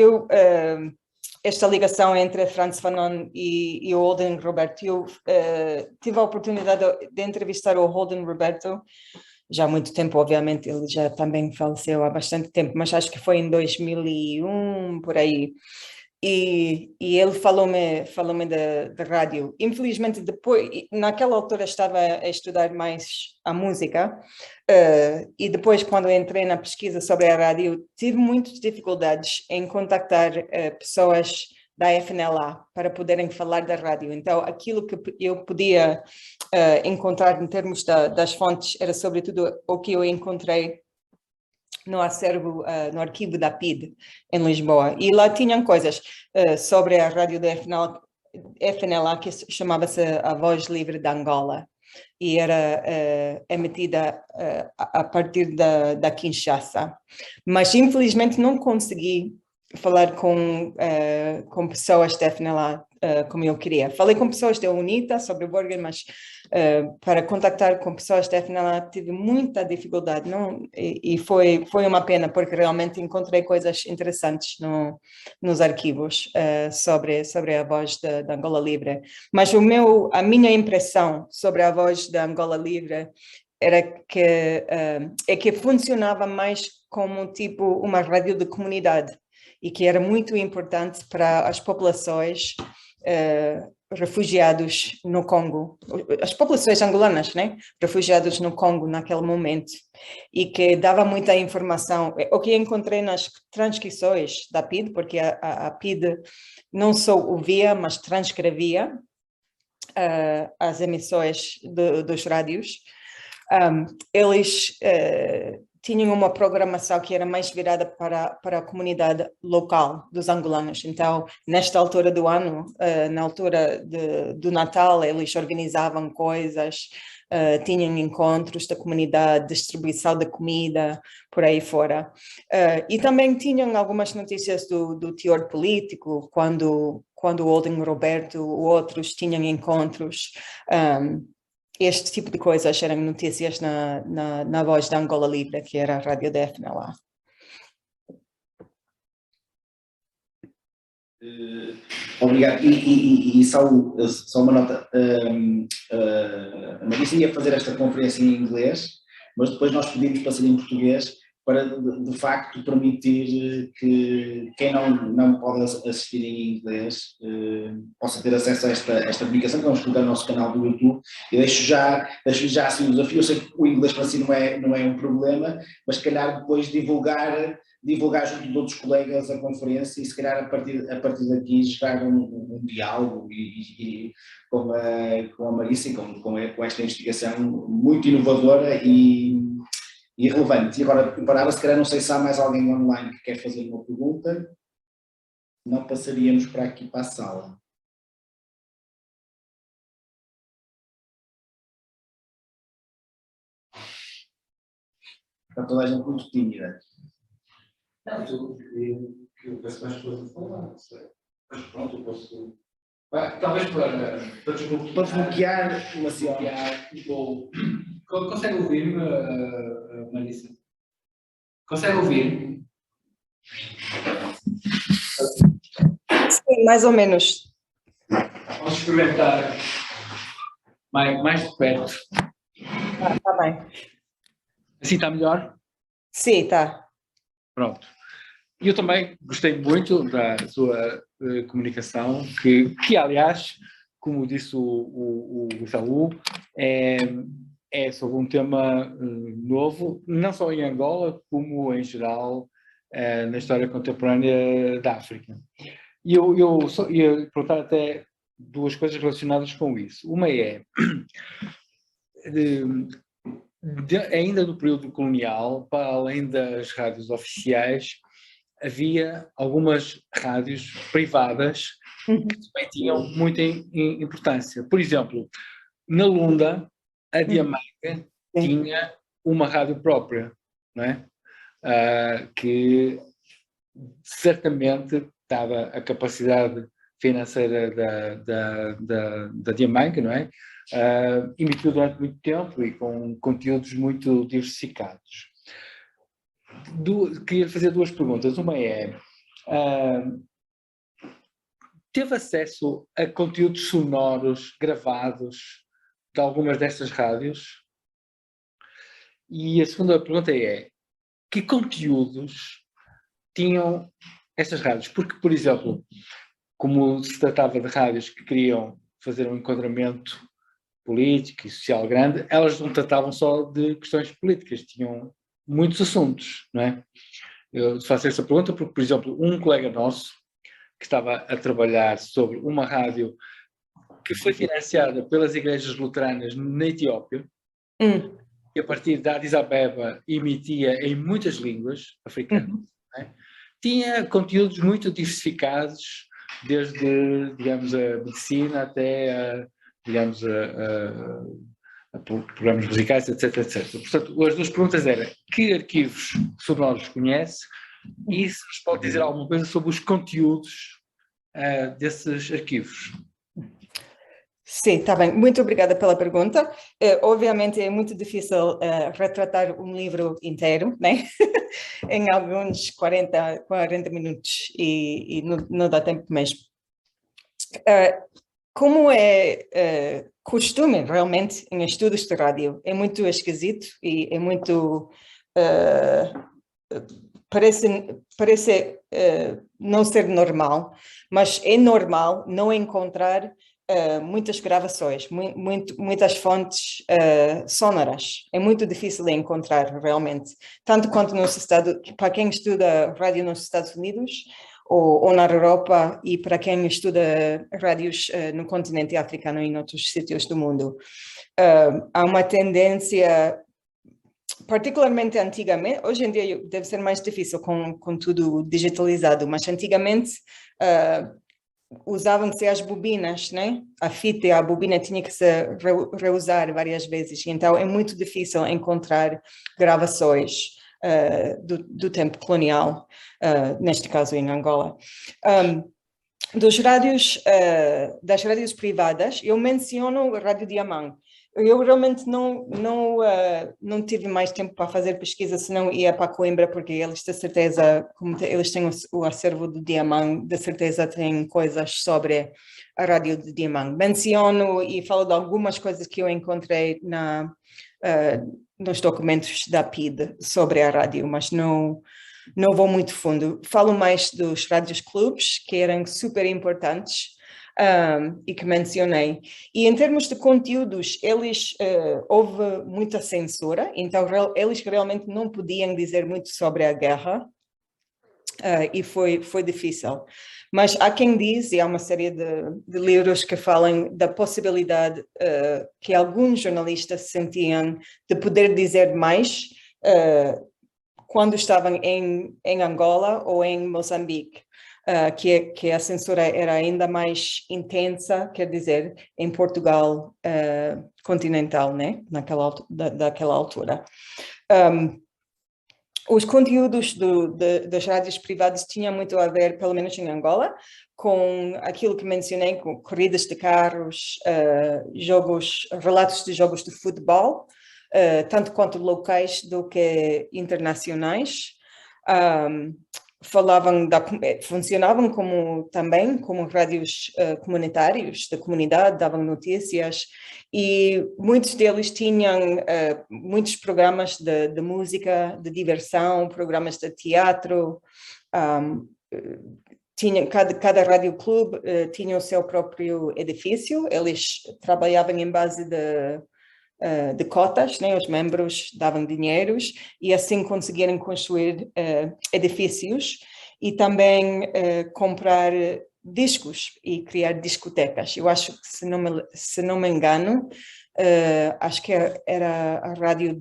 esta ligação entre Frantz Fanon e o Holden Roberto. Eu tive a oportunidade de entrevistar o Holden Roberto já há muito tempo, obviamente, ele já também faleceu há bastante tempo, mas acho que foi em 2001, por aí. E ele falou-me da rádio. Infelizmente, depois, naquela altura estava a estudar mais a música, e depois, quando entrei na pesquisa sobre a rádio, tive muitas dificuldades em contactar pessoas da FNLA para poderem falar da rádio. Então, aquilo que eu podia encontrar em termos das fontes era sobretudo o que eu encontrei no acervo, no arquivo da PID em Lisboa. E lá tinham coisas sobre a rádio da FNLA que chamava-se A Voz Livre de Angola e era emitida a partir da Kinshasa. Mas, infelizmente, não consegui falar com pessoas da FNLA como eu queria. Falei com pessoas da UNITA sobre o Borgen, mas para contactar com pessoas da FNLA tive muita dificuldade, e foi uma pena, porque realmente encontrei coisas interessantes nos arquivos sobre a voz da Angola Livre. Mas a minha impressão sobre a voz da Angola Livre era que funcionava mais como tipo uma rádio de comunidade, e que era muito importante para as populações refugiados no Congo, as populações angolanas, né? Refugiados no Congo naquele momento, e que dava muita informação. O que encontrei nas transcrições da PID, porque a PID não só ouvia, mas transcrevia as emissões dos rádios. Eles tinham uma programação que era mais virada para a comunidade local dos angolanos. Então, nesta altura do ano, na altura do Natal, eles organizavam coisas, tinham encontros da comunidade, distribuição de comida, por aí fora. E também tinham algumas notícias do teor político, quando o Holden Roberto ou outros tinham encontros. este tipo de coisas eram notícias na Voz da Angola Livre, que era a rádio da FNLA. Obrigado. E só uma nota. A Marisa ia fazer esta conferência em inglês, mas depois nós pedimos para ser em português, para de facto permitir que quem não pode assistir em inglês possa ter acesso a esta comunicação, que vamos colocar no nosso canal do YouTube. Eu deixo já assim o desafio. Eu sei que o inglês para si não é um problema, mas se calhar depois divulgar junto de outros colegas a conferência e se calhar a partir daqui gerar um diálogo e com a Marisa e com esta investigação muito inovadora e relevante. E agora preparava, se calhar não sei se há mais alguém online que quer fazer uma pergunta, não passaríamos para aqui para a sala. Está toda a gente muito tímida. Não, eu peço mais pessoas a falar, não sei. Mas pronto, eu posso. Talvez para desbloquear uma sessão. Consegue ouvir-me, Marisa? Consegue ouvir? Sim, mais ou menos. Vamos experimentar mais de perto. Está bem. Assim está melhor? Sim, está. Pronto. Eu também gostei muito da sua comunicação, que aliás, como disse o Saúl, é sobre um tema novo, não só em Angola, como em geral na história contemporânea da África. E eu só ia perguntar até duas coisas relacionadas com isso. Uma é, ainda no período colonial, para além das rádios oficiais, havia algumas rádios privadas que também tinham muita importância. Por exemplo, na Lunda, a Diamanga tinha uma rádio própria, não é? Que certamente dava a capacidade financeira da Diamanga, não é? Emitiu durante muito tempo e com conteúdos muito diversificados. Queria fazer duas perguntas. Uma é, teve acesso a conteúdos sonoros gravados de algumas destas rádios? E a segunda pergunta é, que conteúdos tinham estas rádios? Porque, por exemplo, como se tratava de rádios que queriam fazer um enquadramento político e social grande, elas não tratavam só de questões políticas, tinham muitos assuntos, não é? Eu faço essa pergunta porque, por exemplo, um colega nosso que estava a trabalhar sobre uma rádio que foi financiada pelas igrejas luteranas na Etiópia, e a partir de Addis Abeba emitia em muitas línguas africanas, não é? Tinha conteúdos muito diversificados, desde, digamos, a medicina até, digamos, a programas musicais, etc, etc. Portanto, as duas perguntas eram, que arquivos sonoros conhece e se nos pode dizer alguma coisa sobre os conteúdos desses arquivos. Sim, está bem. Muito obrigada pela pergunta. Obviamente é muito difícil retratar um livro inteiro, né? em alguns 40 minutos e não dá tempo mesmo. Como é costume realmente em estudos de rádio, é muito esquisito e é muito... parece não ser normal, mas é normal não encontrar muitas gravações, muitas fontes sonoras. É muito difícil de encontrar realmente, tanto quanto nos Estados, para quem estuda rádio nos Estados Unidos ou na Europa e para quem estuda rádios no continente africano e em outros sítios do mundo. Há uma tendência, particularmente antigamente, hoje em dia deve ser mais difícil com tudo digitalizado, mas antigamente usavam-se as bobinas, né? A fita e a bobina tinha que se reusar várias vezes, então é muito difícil encontrar gravações do tempo colonial, neste caso em Angola. Das rádios privadas, eu menciono a Rádio Diamang, Eu realmente não tive mais tempo para fazer pesquisa, senão ia para Coimbra, porque eles de certeza, eles têm o acervo do Diamant, de certeza têm coisas sobre a rádio de Diamant. Menciono e falo de algumas coisas que eu encontrei nos documentos da PID sobre a rádio, mas não vou muito fundo. Falo mais dos rádios clubes, que eram super importantes, e que mencionei. E em termos de conteúdos, houve muita censura, então eles realmente não podiam dizer muito sobre a guerra, e foi difícil. Mas há quem diz, e há uma série de livros que falam da possibilidade que alguns jornalistas sentiam de poder dizer mais quando estavam em Angola ou em Moçambique. Que a censura era ainda mais intensa, quer dizer, em Portugal continental, né? Daquela altura. Os conteúdos das rádios privadas tinham muito a ver, pelo menos em Angola, com aquilo que mencionei, com corridas de carros, relatos de jogos de futebol, tanto quanto locais do que internacionais. Funcionavam também como rádios comunitários da comunidade, davam notícias, e muitos deles tinham muitos programas de música, de diversão, programas de teatro. Cada rádio clube tinha o seu próprio edifício, eles trabalhavam em base de cotas, né? Os membros davam dinheiros e assim conseguiram construir edifícios e também comprar discos e criar discotecas. Eu acho que, se não me engano, acho que era a rádio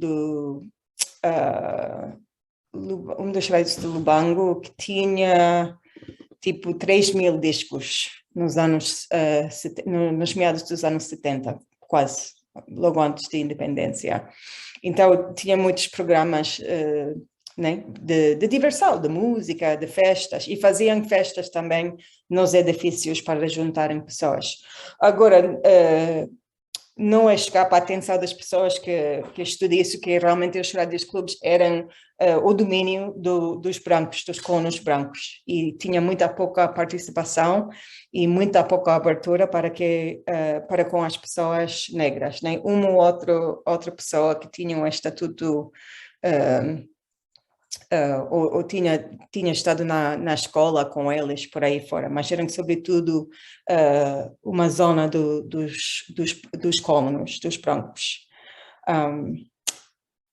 um dos rádios de Lubango, que tinha tipo 3.000 discos nos meados dos anos 70, quase, logo antes da independência. Então tinha muitos programas né, de diversão, de música, de festas, e faziam festas também nos edifícios para juntarem pessoas. Agora, não escapa a atenção das pessoas que estudam isso, que realmente os rádios clubes eram o domínio dos brancos, dos colonos brancos, e tinha muita pouca participação e muita pouca abertura para com as pessoas negras, né? Uma ou outra pessoa que tinha um estatuto ou tinha estado na escola com eles por aí fora, mas eram sobretudo uma zona dos colonos, dos brancos.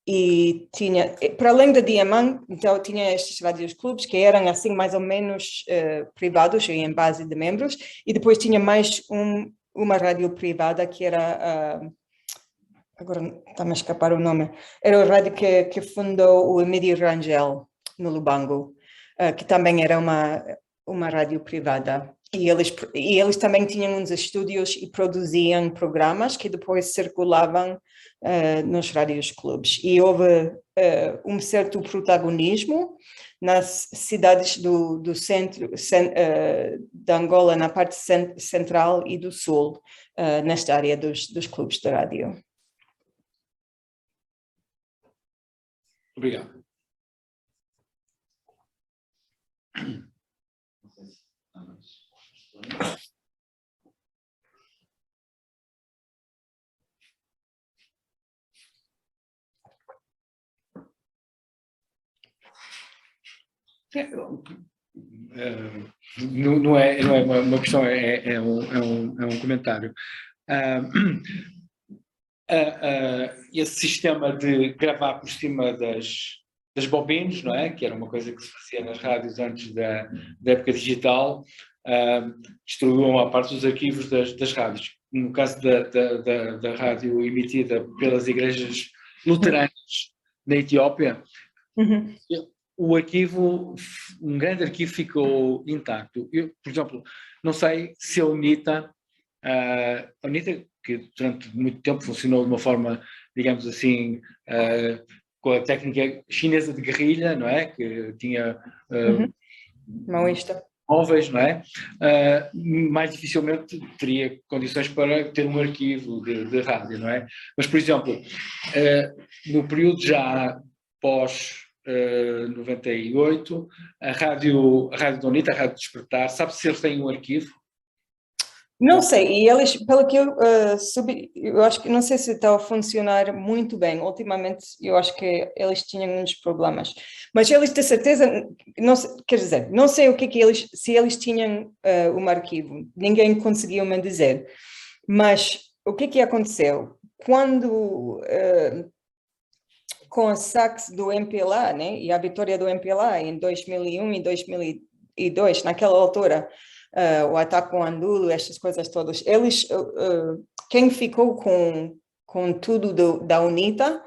E tinha, para além da Diamant, então tinha estes rádios clubes que eram assim mais ou menos privados, em base de membros, e depois tinha mais uma rádio privada que era... agora está-me a escapar o nome, era o rádio que fundou o Emílio Rangel, no Lubango, que também era uma rádio privada. E eles também tinham uns estúdios e produziam programas que depois circulavam nos rádios clubes. E houve um certo protagonismo nas cidades do centro de Angola, na parte central e do sul, nesta área dos clubes de rádio. Obrigado. Não é uma questão, é um comentário. Esse sistema de gravar por cima das bobinas, não é? Que era uma coisa que se fazia nas rádios antes da época digital, destruiu a parte dos arquivos das rádios. No caso da rádio emitida pelas igrejas luteranas na Etiópia, um grande arquivo ficou intacto. Eu, por exemplo, não sei se a UNITA, que durante muito tempo funcionou de uma forma, digamos assim, com a técnica chinesa de guerrilha, não é? Que tinha... maoísta. móveis, não é? Mais dificilmente teria condições para ter um arquivo de rádio, não é? Mas, por exemplo, no período já pós 98, a rádio da UNITA, a Rádio Despertar, sabe se eles têm um arquivo? Não sei, e eles, pelo que eu eu acho que não sei se está a funcionar muito bem. Ultimamente eu acho que eles tinham uns problemas, mas eles de certeza, não sei, quer dizer, não sei o que eles, se eles tinham um arquivo, ninguém conseguiu me dizer. Mas o que aconteceu? Quando, com a saques do MPLA, né, e a vitória do MPLA em 2001 e 2002, naquela altura, o ataque ao Andulo, estas coisas todas, eles, quem ficou com tudo da UNITA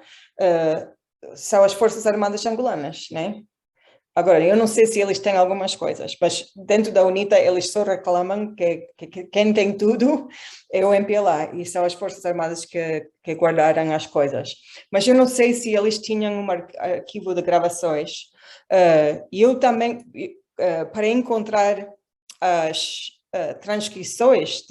são as Forças Armadas Angolanas, né? Agora, eu não sei se eles têm algumas coisas, mas dentro da UNITA eles só reclamam que quem tem tudo é o MPLA e são as Forças Armadas que guardaram as coisas. Mas eu não sei se eles tinham um arquivo de gravações. E eu também, para encontrar as transcrições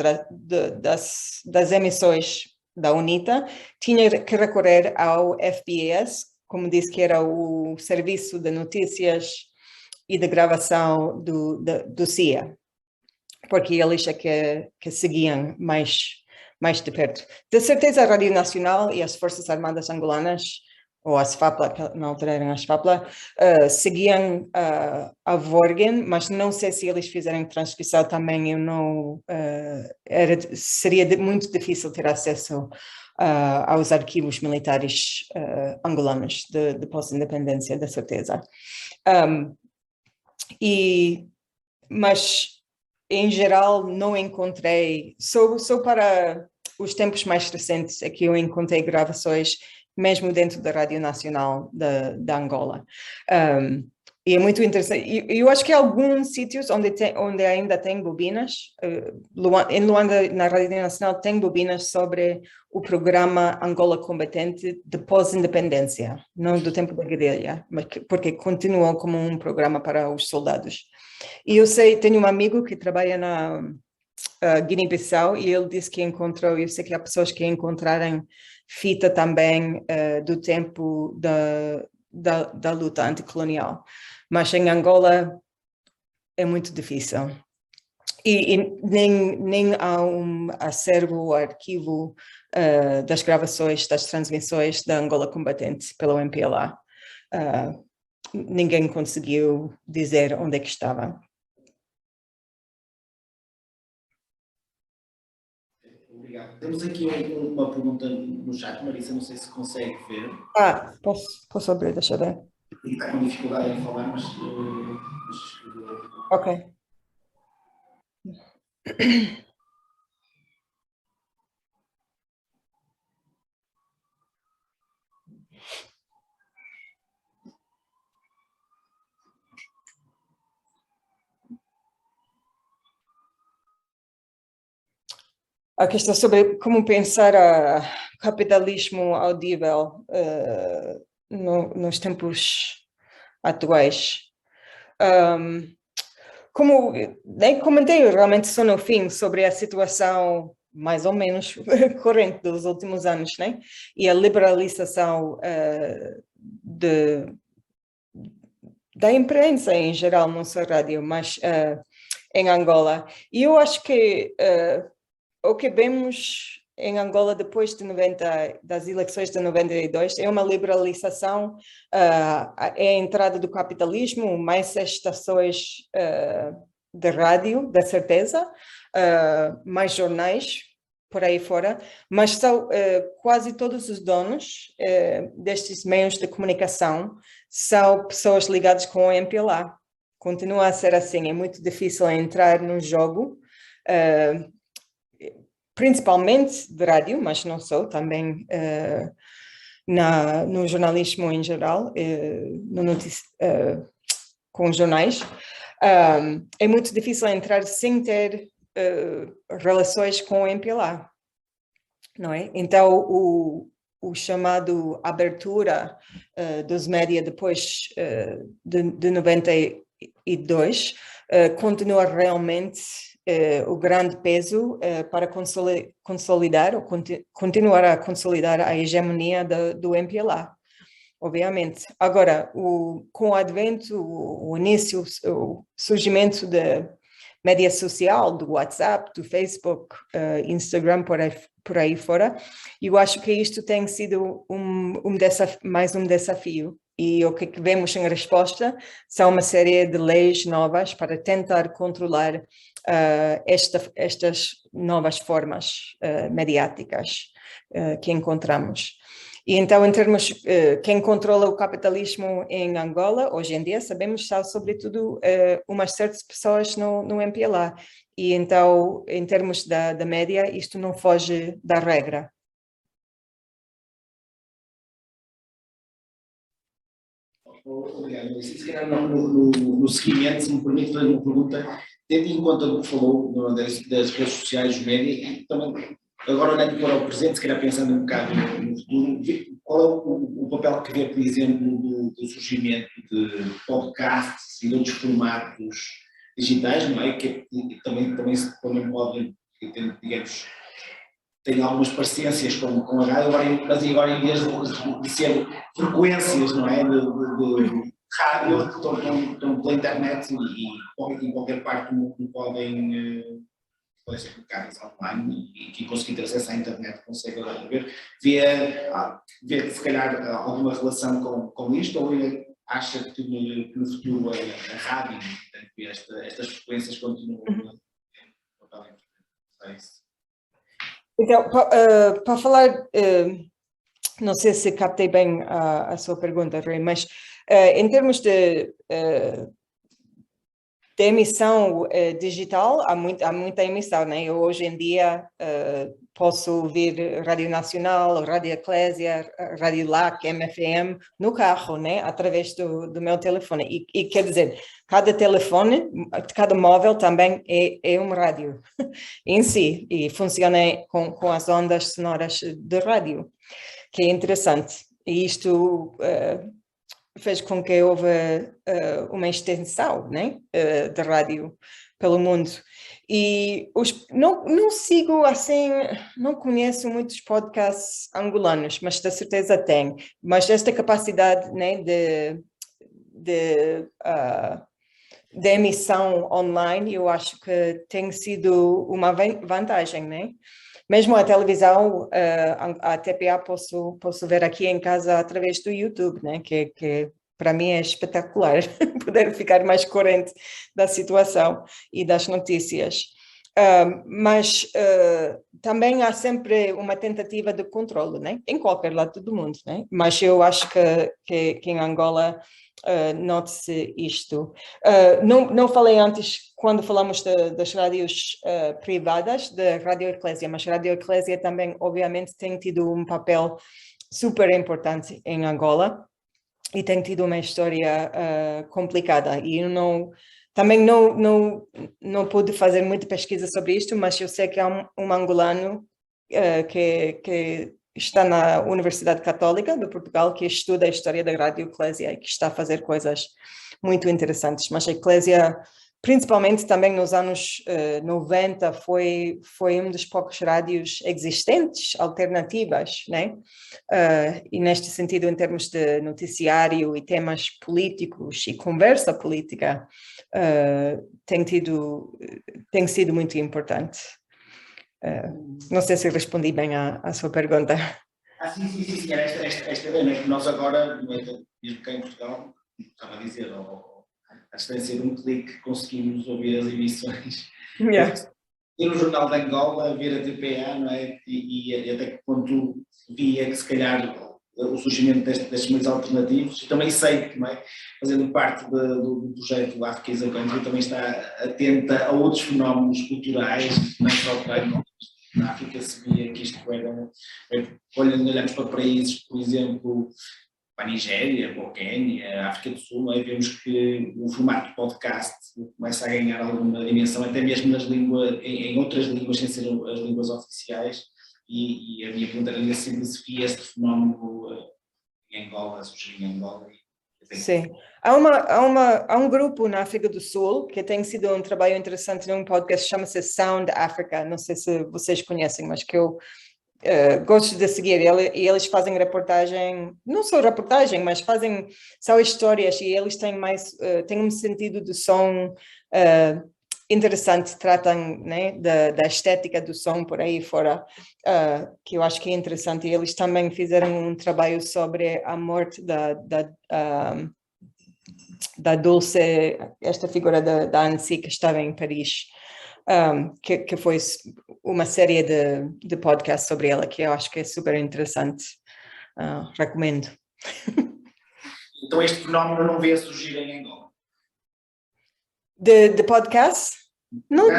das emissões da UNITA, tinha que recorrer ao FBAS, como disse que era o Serviço de Notícias e de Gravação do CIA, porque eles é que seguiam mais de perto. De certeza a Rádio Nacional e as Forças Armadas Angolanas, ou as FAPLA, que na altura eram as FAPLA, seguiam a Vorgen, mas não sei se eles fizeram transcrição também, eu não, seria muito difícil ter acesso aos arquivos militares angolanos de pós-independência, da certeza. Mas, em geral, não encontrei, só para os tempos mais recentes é que eu encontrei gravações, mesmo dentro da Rádio Nacional da Angola. E é muito interessante. Eu acho que há alguns sítios onde ainda tem bobinas. Em Luanda, na Rádio Nacional, tem bobinas sobre o programa Angola Combatente de pós-independência, não do tempo da guerrilha, mas porque continuam como um programa para os soldados. E eu sei, tenho um amigo que trabalha na Guiné-Bissau e ele disse que encontrou, eu sei que há pessoas que encontraram fita também do tempo da luta anticolonial, mas em Angola é muito difícil. E nem há um acervo ou arquivo das gravações, das transmissões da Angola Combatente pelo MPLA. Ninguém conseguiu dizer onde é que estava. Obrigado. Temos aqui uma pergunta no chat, Marisa, não sei se consegue ver. Posso abrir, deixa eu ver. Está com dificuldade em falar, mas Ok. A questão sobre como pensar o capitalismo audível nos tempos atuais. Como nem comentei, eu realmente só no fim sobre a situação mais ou menos corrente dos últimos anos, né? E a liberalização da imprensa em geral, não só rádio, mas em Angola. E eu acho que o que vemos em Angola depois das eleições de 92 é uma liberalização, é a entrada do capitalismo, mais estações de rádio, da certeza, mais jornais por aí fora, mas são quase todos os donos destes meios de comunicação são pessoas ligadas com o MPLA. Continua a ser assim, é muito difícil entrar no jogo, principalmente de rádio, mas não só, também no jornalismo em geral, com jornais. É muito difícil entrar sem ter relações com o MPLA, não é? Então, o chamado abertura dos média depois de 92 continua realmente o grande peso para consolidar ou continuar a consolidar a hegemonia do MPLA, obviamente. Agora, com o advento, o início, o surgimento da mídia social, do WhatsApp, do Facebook, Instagram, por aí fora, eu acho que isto tem sido mais um desafio. E o que vemos em resposta são uma série de leis novas para tentar controlar estas novas formas mediáticas que encontramos. E então, em termos, quem controla o capitalismo em Angola, hoje em dia, sabemos que são sobretudo umas certas pessoas no MPLA. E então, em termos da média, isto não foge da regra. Obrigado. Se calhar no seguimento, se me permite fazer uma pergunta, tendo em conta o que falou das redes sociais, os médias, e também, agora olhando para o presente, se calhar pensando um bocado no futuro, qual é o papel que vê, por exemplo, do surgimento de podcasts e de outros formatos digitais, não é? Que também podem, digamos, tem algumas parecências com a rádio, mas agora em vez de ser frequências, não é, de rádio, estão pela internet e em qualquer parte do mundo podem ser colocadas online e quem conseguir ter acesso à internet consegue ver se calhar alguma relação com isto, ou acha que no futuro a rádio, portanto, estas frequências continuam a ser isso? Então, para falar, não sei se captei bem a sua pergunta, Rui, mas em termos de emissão digital, há muita emissão, né? Eu hoje em dia posso ouvir Rádio Nacional, Rádio Eclésia, Rádio LAC, MFM, no carro, né? Através do meu telefone. E quer dizer, cada telefone, cada móvel também é um rádio em si, e funciona com as ondas sonoras de rádio, que é interessante. E isto fez com que houve uma extensão, né, de rádio pelo mundo. E não sigo assim, não conheço muitos podcasts angolanos, mas da certeza tem. Mas esta capacidade, né, de emissão online, eu acho que tem sido uma vantagem, né? Mesmo a televisão, a TPA posso ver aqui em casa através do YouTube, né? Que para mim é espetacular poder ficar mais corrente da situação e das notícias. Mas também há sempre uma tentativa de controle, né? Em qualquer lado do mundo, né? Mas eu acho que em Angola note-se isto. Não falei antes, quando falamos das rádios privadas, da Rádio Eclésia, mas a Rádio Eclésia também, obviamente, tem tido um papel super importante em Angola e tem tido uma história complicada. E também não pude fazer muita pesquisa sobre isto, mas eu sei que há um angolano que está na Universidade Católica de Portugal, que estuda a história da Rádio Eclésia e que está a fazer coisas muito interessantes. Mas a Eclésia, principalmente também nos anos 90, foi um dos poucos rádios existentes, alternativas, né? E neste sentido, em termos de noticiário e temas políticos e conversa política, tem sido muito importante. Não sei se respondi bem à sua pergunta. Sim. Esta ideia, né, que nós agora, mesmo cá em Portugal, estava a dizer, à distância de um clique, conseguimos ouvir as emissões. Yeah. Ir no Jornal de Angola, ver a TPA, não é? E até que ponto via que se calhar o surgimento destes meios alternativos, também sei que, não é? Fazendo parte do projeto África is a Country, também está atenta a outros fenómenos culturais, não só para na África se via que isto era, olhamos para países, por exemplo, para a Nigéria, para o Quênia, a África do Sul, não é? Vemos que o formato podcast começa a ganhar alguma dimensão, até mesmo em outras línguas, sem ser as línguas oficiais, e a minha pergunta era nesse sentido, se via este fenómeno em Angola, surgir em Angola, e Sim. Há um grupo na África do Sul que tem sido um trabalho interessante num podcast, chama-se Sound Africa, não sei se vocês conhecem, mas que eu gosto de seguir. E eles fazem reportagem, não só reportagem, mas fazem só histórias, e eles têm têm um sentido de som interessante, tratam, né, da estética do som por aí fora, que eu acho que é interessante. E eles também fizeram um trabalho sobre a morte da Dulce, esta figura da Annecy que estava em Paris, que foi uma série de podcasts sobre ela, que eu acho que é super interessante. Recomendo. Então este fenómeno não vê surgir em Angola? De podcast? Não.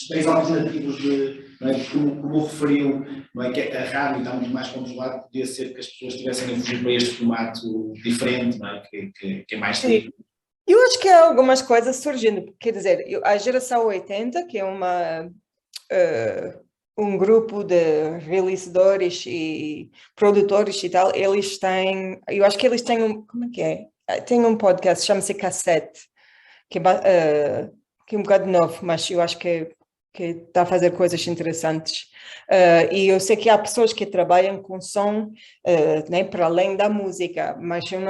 Tens alternativos não é, como referiu, não é, que a rádio está muito mais controlada, podia ser que as pessoas estivessem a fugir para este formato diferente, não é, que é mais livre. Eu acho que há algumas coisas surgindo, quer dizer, a geração 80, que é um grupo de realizadores e produtores e tal, eles têm, eu acho que eles têm como é que é? Tem um podcast, chama-se Cassete, que é um bocado novo, mas eu acho que está a fazer coisas interessantes. E eu sei que há pessoas que trabalham com som, né, para além da música, mas eu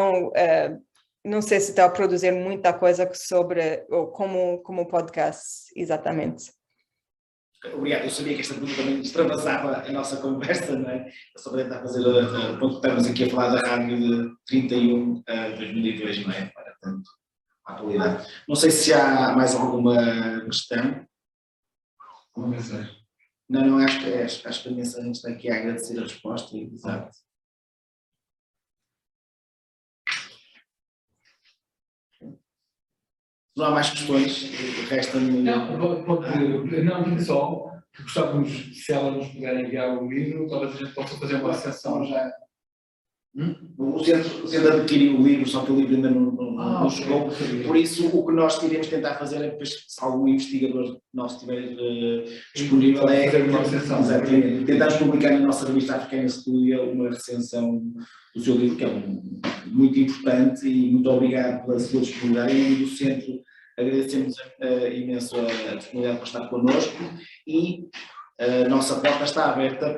não sei se está a produzir muita coisa sobre como podcast, exatamente. Obrigado, eu sabia que esta pergunta também extravasava a nossa conversa, não é? Eu só para tentar fazer ponto que estamos aqui a falar da rádio de 31 a 2002, não é? Para tanto, a atualidade. Não sei se há mais alguma questão. Uma mensagem. Não, acho que a mensagem está aqui a agradecer a resposta, exato. Não há mais questões, resta-me... Não, digo só que gostávamos, se ela nos puder enviar o livro, talvez a gente possa fazer uma sessão já. O centro adquiriu o livro, só que o livro ainda não chegou, por isso o que nós iremos tentar fazer é, depois, se algum investigador nosso estiver disponível, é tentar publicar na nossa revista Africana Studio uma recensão do seu livro, que é muito importante, e muito obrigado pela sua disponibilidade. Em nome do centro, agradecemos imenso a disponibilidade para estar connosco, e a nossa porta está aberta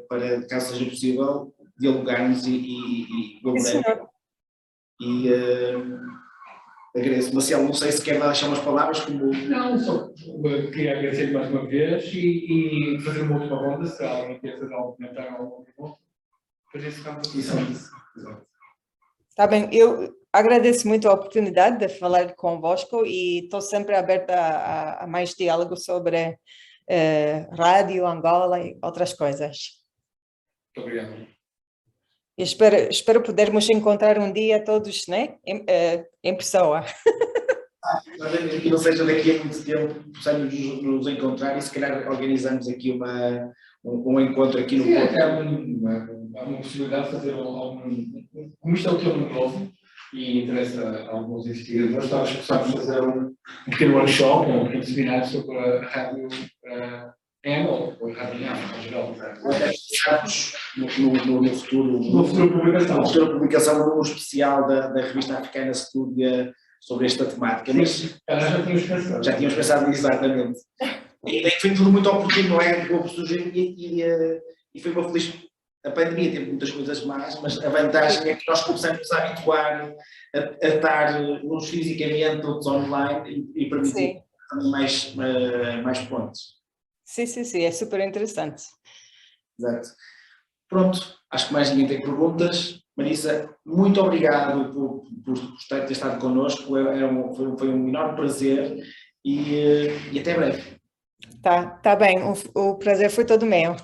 para caso seja possível, dialogarmos e colaborarmos. E agradeço. Marcelo, não sei se quer deixar umas palavras como... Não, só queria agradecer mais uma vez e fazer uma última ronda, se alguém quer fazer algum comentário ou alguma pergunta. Depois encerramos a sessão. Está bem, eu agradeço muito a oportunidade de falar convosco e estou sempre aberta a mais diálogo sobre rádio, Angola e outras coisas. Muito obrigado. Espero podermos encontrar um dia todos, né, em pessoa. Que não seja daqui a muito tempo, possamos nos encontrar e se calhar organizamos aqui um encontro aqui no Porto. Há uma possibilidade de fazer como isto é um tema novo e interessa a alguns investigadores, talvez possamos fazer um pequeno workshop, um pequeno seminário sobre a rádio em Angola, ou a rádio em África, em geral. No futuro, publicação. Futura publicação de um especial da revista Africana Studio sobre esta temática. Mas já tínhamos pensado exatamente. E foi tudo muito oportuno, não é? E foi uma feliz... A pandemia teve muitas coisas más, mas a vantagem é que nós começamos a habituar a estar uns fisicamente, outros online, e permitir também mais pontos. Sim, é super interessante. Exato. Pronto, acho que mais ninguém tem perguntas. Marisa, muito obrigado por ter estado connosco, foi um enorme prazer e até breve. Tá bem, o prazer foi todo meu.